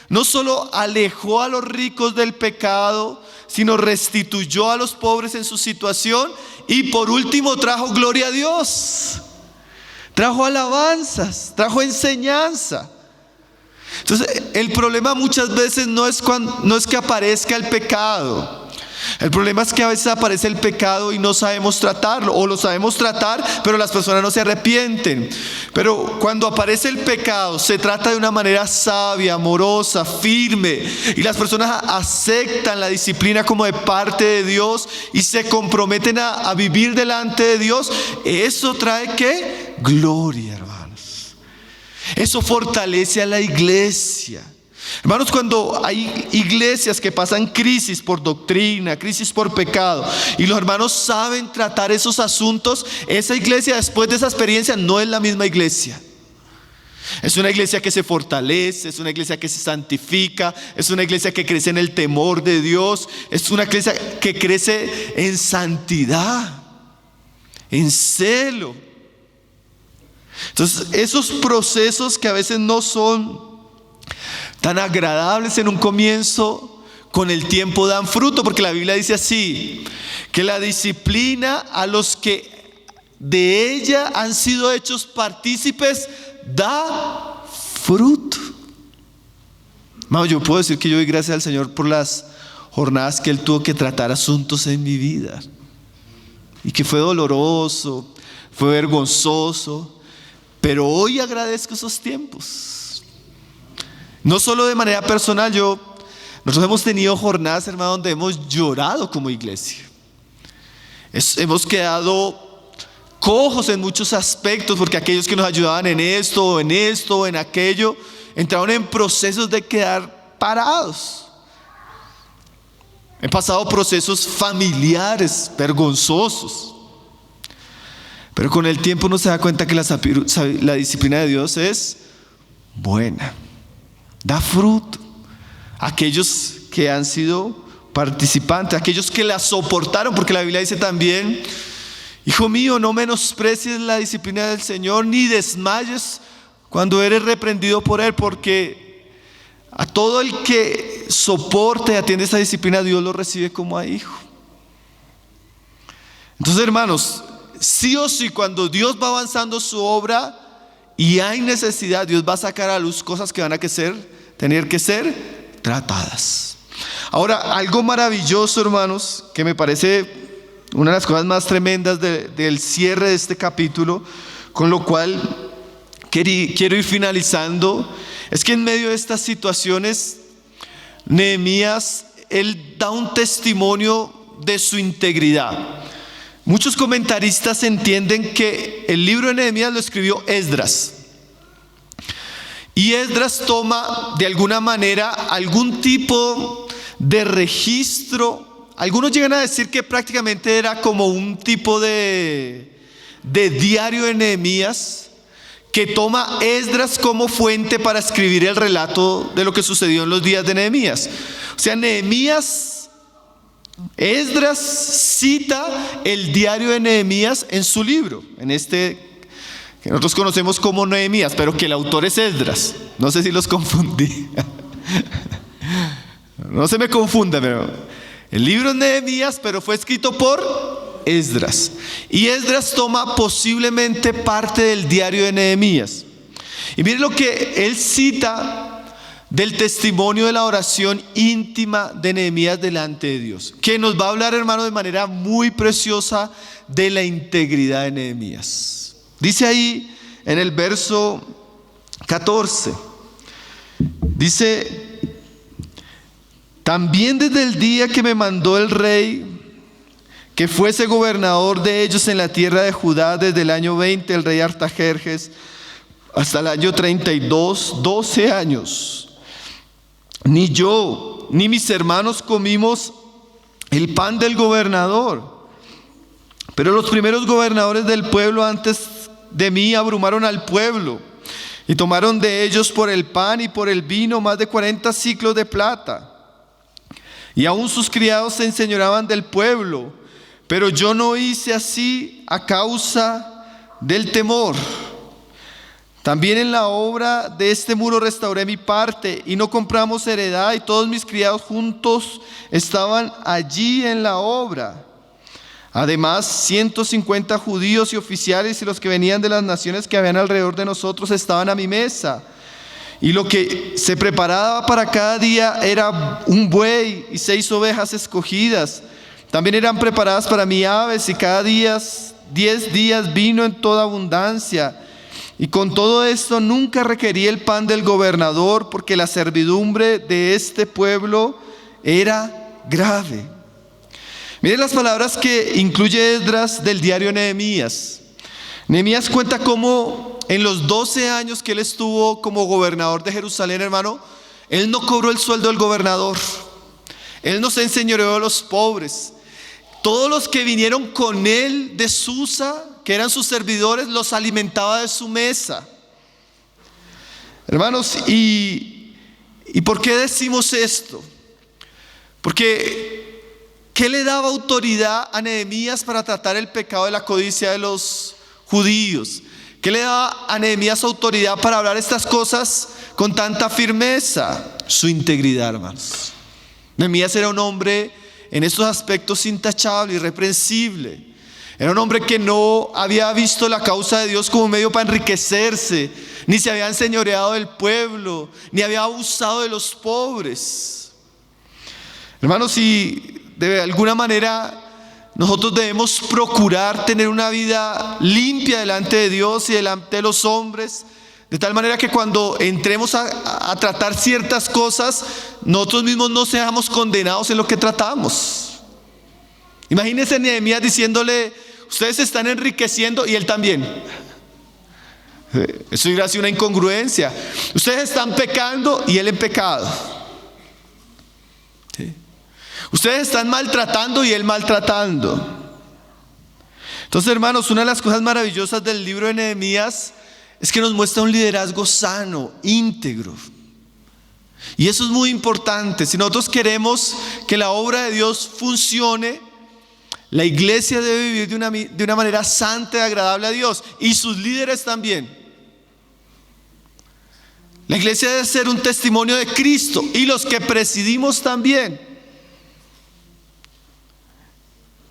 no solo alejó a los ricos del pecado, sino restituyó a los pobres en su situación, y por último trajo gloria a Dios, trajo alabanzas, trajo enseñanza. Entonces el problema muchas veces no es que aparezca el pecado. El problema es que a veces aparece el pecado y no sabemos tratarlo, o lo sabemos tratar pero las personas no se arrepienten. Pero cuando aparece el pecado se trata de una manera sabia, amorosa, firme, y las personas aceptan la disciplina como de parte de Dios y se comprometen a vivir delante de Dios. Eso trae ¿qué? Gloria, hermanos. Eso fortalece a la iglesia. Hermanos, cuando hay iglesias que pasan crisis por doctrina, crisis por pecado, y los hermanos saben tratar esos asuntos, esa iglesia después de esa experiencia no es la misma iglesia. Es una iglesia que se fortalece, es una iglesia que se santifica, es una iglesia que crece en el temor de Dios, es una iglesia que crece en santidad, en celo. Entonces, esos procesos que a veces no son tan agradables en un comienzo, con el tiempo dan fruto, porque la Biblia dice así, que la disciplina a los que de ella han sido hechos partícipes da fruto. Hermano, yo puedo decir que yo doy gracias al Señor por las jornadas que Él tuvo que tratar asuntos en mi vida, y que fue doloroso, fue vergonzoso, pero hoy agradezco esos tiempos. No solo de manera personal, nosotros hemos tenido jornadas, hermano, donde hemos llorado como iglesia. Hemos quedado cojos en muchos aspectos, porque aquellos que nos ayudaban en esto, en aquello, entraron en procesos de quedar parados. He pasado procesos familiares vergonzosos. Pero con el tiempo uno se da cuenta que la disciplina de Dios es buena. Da fruto. Aquellos que han sido participantes, aquellos que la soportaron, porque la Biblia dice también: hijo mío, no menosprecies la disciplina del Señor, ni desmayes cuando eres reprendido por Él, porque a todo el que soporte y atiende esa disciplina, Dios lo recibe como a hijo. Entonces, hermanos, sí o sí, cuando Dios va avanzando su obra y hay necesidad, Dios va a sacar a luz cosas que van a tener que ser tratadas. Ahora, algo maravilloso, hermanos, que me parece una de las cosas más tremendas del cierre de este capítulo, con lo cual quiero ir finalizando, es que en medio de estas situaciones, Nehemías, él da un testimonio de su integridad. Muchos comentaristas entienden que el libro de Nehemías lo escribió Esdras. Y Esdras toma de alguna manera algún tipo de registro. Algunos llegan a decir que prácticamente era como un tipo de diario de Nehemías, que toma Esdras como fuente para escribir el relato de lo que sucedió en los días de Nehemías. O sea, Esdras cita el diario de Nehemías en su libro, en este que nosotros conocemos como Nehemías, pero que el autor es Esdras. No sé si los confundí. No se me confunda, pero el libro es Nehemías, pero fue escrito por Esdras. Y Esdras toma posiblemente parte del diario de Nehemías. Y miren lo que él cita del testimonio de la oración íntima de Nehemías delante de Dios, que nos va a hablar, hermano, de manera muy preciosa de la integridad de Nehemías. Dice ahí en el verso 14, dice: también desde el día que me mandó el rey que fuese gobernador de ellos en la tierra de Judá, desde el año 20, el rey Artajerjes, hasta el año 32, 12 años. Ni yo ni mis hermanos comimos el pan del gobernador. Pero los primeros gobernadores del pueblo antes de mí abrumaron al pueblo y tomaron de ellos por el pan y por el vino más de 40 siclos de plata. Y aún sus criados se enseñoreaban del pueblo, pero yo no hice así a causa del temor. También en la obra de este muro restauré mi parte y no compramos heredad, y todos mis criados juntos estaban allí en la obra. Además, 150 judíos y oficiales y los que venían de las naciones que habían alrededor de nosotros estaban a mi mesa. Y lo que se preparaba para cada día era un buey y 6 ovejas escogidas. También eran preparadas para mí aves, y cada día 10 días vino en toda abundancia. Y con todo esto nunca requerí el pan del gobernador, porque la servidumbre de este pueblo era grave. Miren las palabras que incluye Esdras del diario Nehemías. Nehemías cuenta cómo en los 12 años que él estuvo como gobernador de Jerusalén, hermano, él no cobró el sueldo del gobernador. Él no se enseñoreó a los pobres. Todos los que vinieron con él de Susa, que eran sus servidores, los alimentaba de su mesa. Hermanos, ¿y por qué decimos esto? Porque ¿qué le daba autoridad a Nehemías para tratar el pecado de la codicia de los judíos? ¿Qué le daba a Nehemías autoridad para hablar estas cosas con tanta firmeza? Su integridad, hermanos. Nehemías era un hombre en estos aspectos intachable, irreprensible. Era un hombre que no había visto la causa de Dios como un medio para enriquecerse, ni se había enseñoreado del pueblo, ni había abusado de los pobres. Hermanos, si de alguna manera nosotros debemos procurar tener una vida limpia delante de Dios y delante de los hombres, de tal manera que cuando entremos a tratar ciertas cosas, nosotros mismos no seamos condenados en lo que tratamos. Imagínense Nehemías diciéndole: ustedes se están enriqueciendo y él también. Eso hubiera sido una incongruencia. Ustedes están pecando y él en pecado. ¿Sí? Ustedes están maltratando y él maltratando. Entonces, hermanos, una de las cosas maravillosas del libro de Nehemías es que nos muestra un liderazgo sano, íntegro. Y eso es muy importante. Si nosotros queremos que la obra de Dios funcione, la iglesia debe vivir de una manera santa y agradable a Dios, y sus líderes también. La iglesia debe ser un testimonio de Cristo, y los que presidimos también.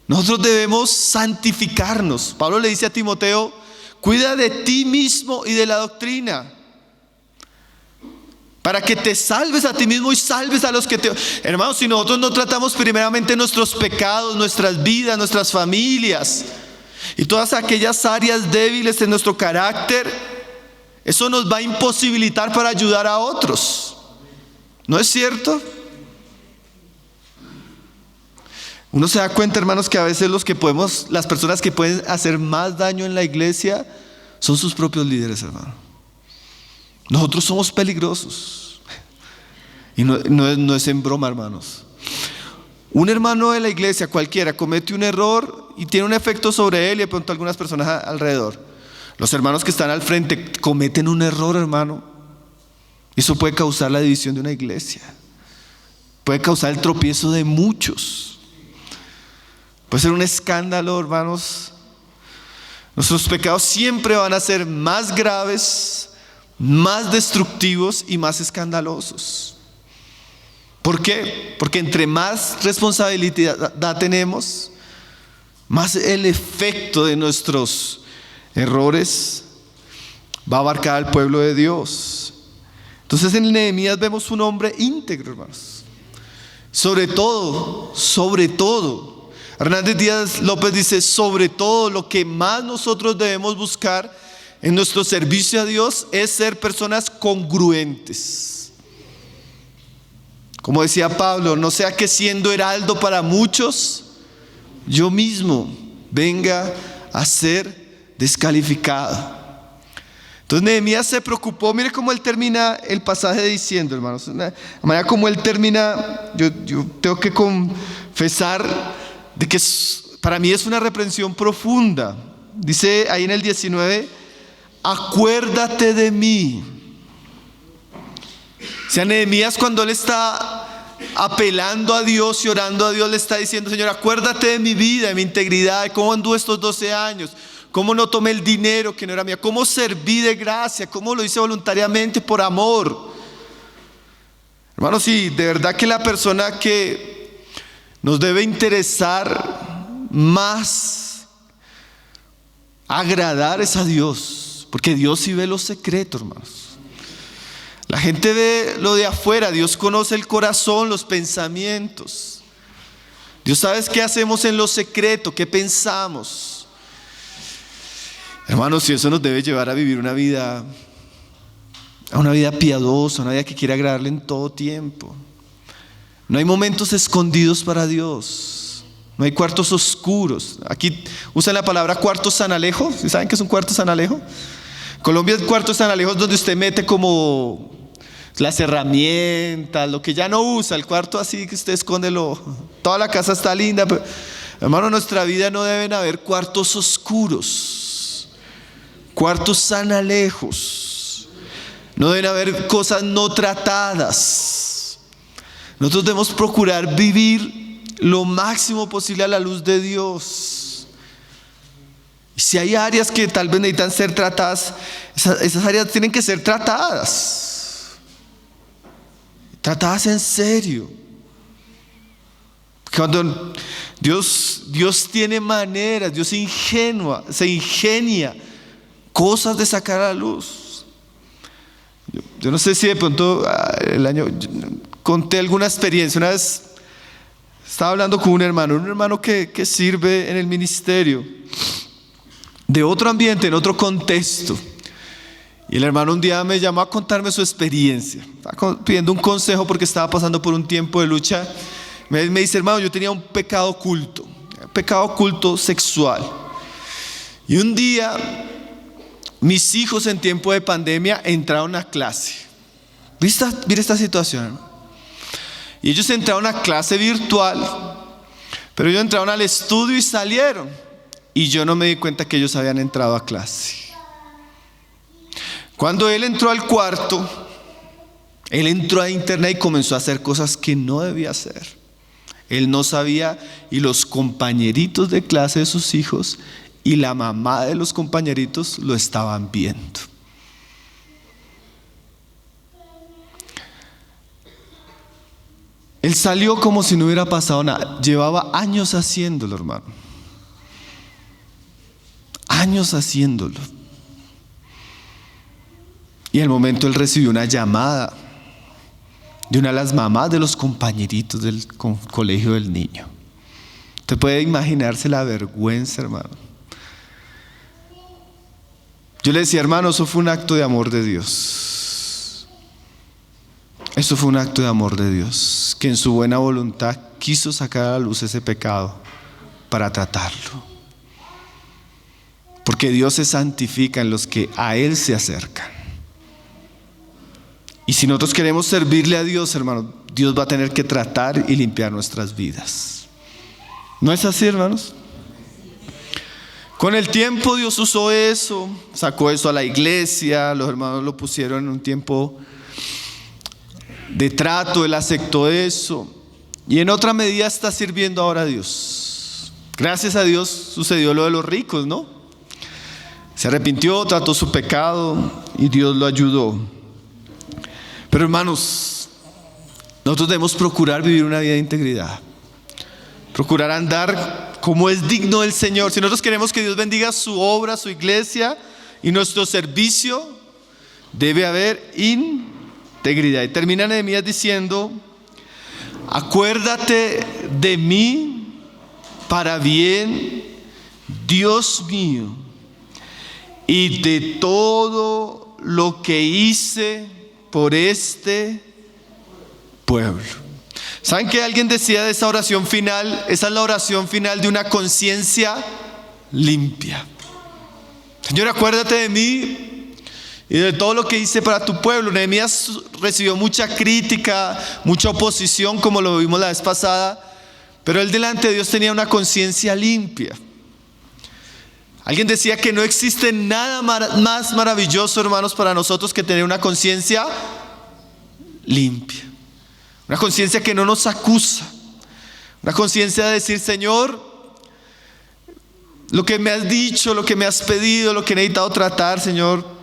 Nosotros debemos santificarnos. Pablo le dice a Timoteo: cuida de ti mismo y de la doctrina, para que te salves a ti mismo y salves a los que te... Hermanos, si nosotros no tratamos primeramente nuestros pecados, nuestras vidas, nuestras familias y todas aquellas áreas débiles en nuestro carácter, eso nos va a imposibilitar para ayudar a otros. ¿No es cierto? Uno se da cuenta, hermanos, que a veces las personas que pueden hacer más daño en la iglesia son sus propios líderes, hermano. Nosotros somos peligrosos. Y no es en broma, hermanos. Un hermano de la iglesia cualquiera comete un error y tiene un efecto sobre él y de pronto algunas personas alrededor. Los hermanos que están al frente cometen un error, hermano. Eso puede causar la división de una iglesia. Puede causar el tropiezo de muchos. Puede ser un escándalo, hermanos. Nuestros pecados siempre van a ser más graves, más destructivos y más escandalosos. ¿Por qué? Porque entre más responsabilidad tenemos, más el efecto de nuestros errores va a abarcar al pueblo de Dios. Entonces en Nehemías vemos un hombre íntegro, hermanos. Sobre todo, Hernández Díaz López dice: sobre todo, lo que más nosotros debemos buscar en nuestro servicio a Dios es ser personas congruentes. Como decía Pablo: no sea que siendo heraldo para muchos, yo mismo venga a ser descalificado. Entonces Nehemías se preocupó. Mire cómo él termina el pasaje diciendo, hermanos, la manera como él termina, yo tengo que confesar de que para mí es una reprensión profunda. Dice ahí en el 19, acuérdate de mí. O sea, Nehemías, cuando él está apelando a Dios y orando a Dios, le está diciendo: Señor, acuérdate de mi vida, de mi integridad, de cómo anduve estos 12 años, cómo no tomé el dinero que no era mío, cómo serví de gracia, cómo lo hice voluntariamente por amor. Hermanos, sí, de verdad que la persona que nos debe interesar más agradar es a Dios, porque Dios sí ve los secretos, hermanos. La gente ve lo de afuera, Dios conoce el corazón, los pensamientos. Dios sabe qué hacemos en lo secreto, qué pensamos. Hermanos, si eso nos debe llevar a vivir una vida piadosa, una vida que quiere agradarle en todo tiempo. No hay momentos escondidos para Dios, no hay cuartos oscuros. Aquí usan la palabra cuarto sanalejo. ¿Saben qué es un cuarto sanalejo? En Colombia, el cuarto sanalejo es donde usted mete como las herramientas, lo que ya no usa, el cuarto así que usted esconde toda la casa está linda, pero, hermano, en nuestra vida no deben haber cuartos oscuros, cuartos sanalejos, no deben haber cosas no tratadas. Nosotros debemos procurar vivir lo máximo posible a la luz de Dios. Y si hay áreas que tal vez necesitan ser tratadas, esas áreas tienen que ser tratadas en serio. Cuando Dios tiene maneras, Dios se ingenia cosas de sacar a la luz. Yo no sé si de pronto conté alguna experiencia. Una vez estaba hablando con un hermano que sirve en el ministerio, de otro ambiente, en otro contexto. Y el hermano un día me llamó a contarme su experiencia. Estaba pidiendo un consejo porque estaba pasando por un tiempo de lucha. Me dice: hermano, yo tenía un pecado oculto sexual. Y un día mis hijos en tiempo de pandemia entraron a clase. Mira esta situación, hermano. Y ellos entraron a clase virtual, pero ellos entraron al estudio y salieron. Y yo no me di cuenta que ellos habían entrado a clase. Cuando él entró al cuarto, él entró a internet y comenzó a hacer cosas que no debía hacer. Él no sabía, y los compañeritos de clase de sus hijos y la mamá de los compañeritos lo estaban viendo. Él salió como si no hubiera pasado nada. Llevaba años haciéndolo, hermano. Años haciéndolo. Y al momento él recibió una llamada de una de las mamás de los compañeritos del colegio del niño. Usted puede imaginarse la vergüenza, hermano. Yo le decía: hermano, eso fue un acto de amor de Dios. Eso fue un acto de amor de Dios, que en su buena voluntad quiso sacar a la luz ese pecado para tratarlo. Porque Dios se santifica en los que a Él se acercan. Y si nosotros queremos servirle a Dios, hermano, Dios va a tener que tratar y limpiar nuestras vidas. ¿No es así, hermanos? Con el tiempo Dios usó eso, sacó eso a la iglesia, los hermanos lo pusieron en un tiempo de trato, Él aceptó eso. Y en otra medida está sirviendo ahora a Dios. Gracias a Dios sucedió lo de los ricos, ¿no? Se arrepintió, trató su pecado y Dios lo ayudó. Pero hermanos, nosotros debemos procurar vivir una vida de integridad, procurar andar como es digno del Señor. Si nosotros queremos que Dios bendiga su obra, su iglesia y nuestro servicio, debe haber integridad. Y termina Nehemías diciendo: acuérdate de mí para bien, Dios mío, y de todo lo que hice por este pueblo. ¿Saben qué alguien decía de esa oración final? Esa es la oración final de una conciencia limpia. Señor, acuérdate de mí y de todo lo que hice para tu pueblo. Nehemías recibió mucha crítica, mucha oposición, como lo vimos la vez pasada, pero él delante de Dios tenía una conciencia limpia. Alguien decía que no existe nada más maravilloso, hermanos, para nosotros que tener una conciencia limpia. Una conciencia que no nos acusa. Una conciencia de decir: Señor, lo que me has dicho, lo que me has pedido, lo que he necesitado tratar, Señor,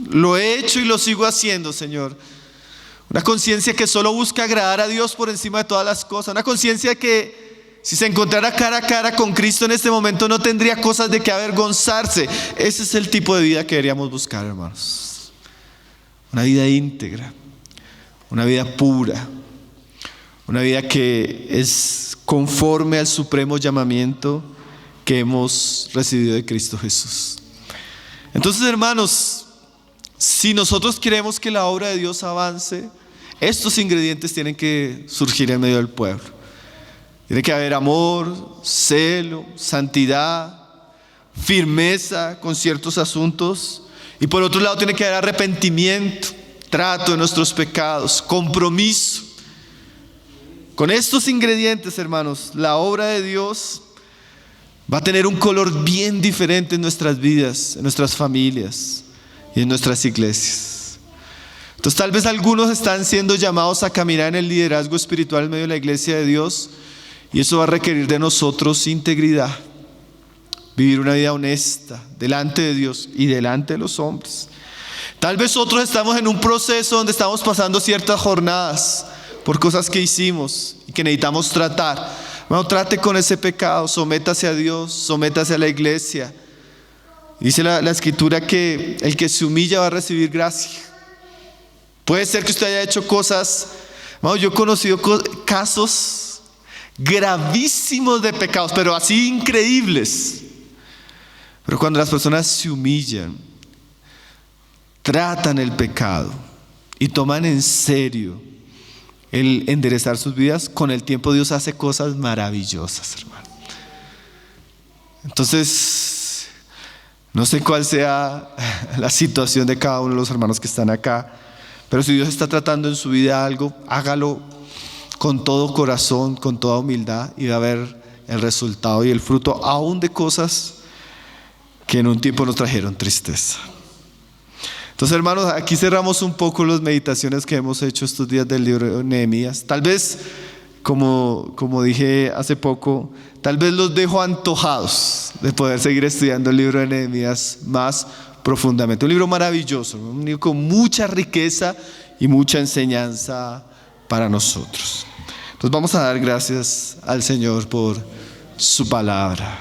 lo he hecho y lo sigo haciendo, Señor. Una conciencia que solo busca agradar a Dios por encima de todas las cosas. Una conciencia que, si se encontrara cara a cara con Cristo en este momento, no tendría cosas de que avergonzarse. Ese es el tipo de vida que deberíamos buscar, hermanos. Una vida íntegra, una vida pura, una vida que es conforme al supremo llamamiento que hemos recibido de Cristo Jesús. Entonces, hermanos, si nosotros queremos que la obra de Dios avance, estos ingredientes tienen que surgir en medio del pueblo. Tiene que haber amor, celo, santidad, firmeza con ciertos asuntos. Y por otro lado tiene que haber arrepentimiento, trato de nuestros pecados, compromiso. Con estos ingredientes, hermanos, la obra de Dios va a tener un color bien diferente en nuestras vidas, en nuestras familias y en nuestras iglesias. Entonces, tal vez algunos están siendo llamados a caminar en el liderazgo espiritual en medio de la iglesia de Dios, y eso va a requerir de nosotros integridad, vivir una vida honesta delante de Dios y delante de los hombres. Tal vez otros estamos en un proceso donde estamos pasando ciertas jornadas por cosas que hicimos y que necesitamos tratar. Bueno, trate con ese pecado, sométase a Dios, sométase a la iglesia. Dice la escritura que el que se humilla va a recibir gracia. Puede ser que usted haya hecho cosas, bueno, yo he conocido casos gravísimos de pecados, pero así increíbles. Pero cuando las personas se humillan, tratan el pecado y toman en serio el enderezar sus vidas, con el tiempo Dios hace cosas maravillosas, hermano. Entonces, no sé cuál sea la situación de cada uno de los hermanos que están acá, pero si Dios está tratando en su vida algo, hágalo con todo corazón, con toda humildad, y va a ver el resultado y el fruto aún de cosas que en un tiempo nos trajeron tristeza. Entonces, hermanos, aquí cerramos un poco las meditaciones que hemos hecho estos días del libro de Nehemías. Tal vez, como dije hace poco, tal vez los dejo antojados de poder seguir estudiando el libro de Nehemías más profundamente. Un libro maravilloso, un libro con mucha riqueza y mucha enseñanza para nosotros. Entonces vamos a dar gracias al Señor por su palabra.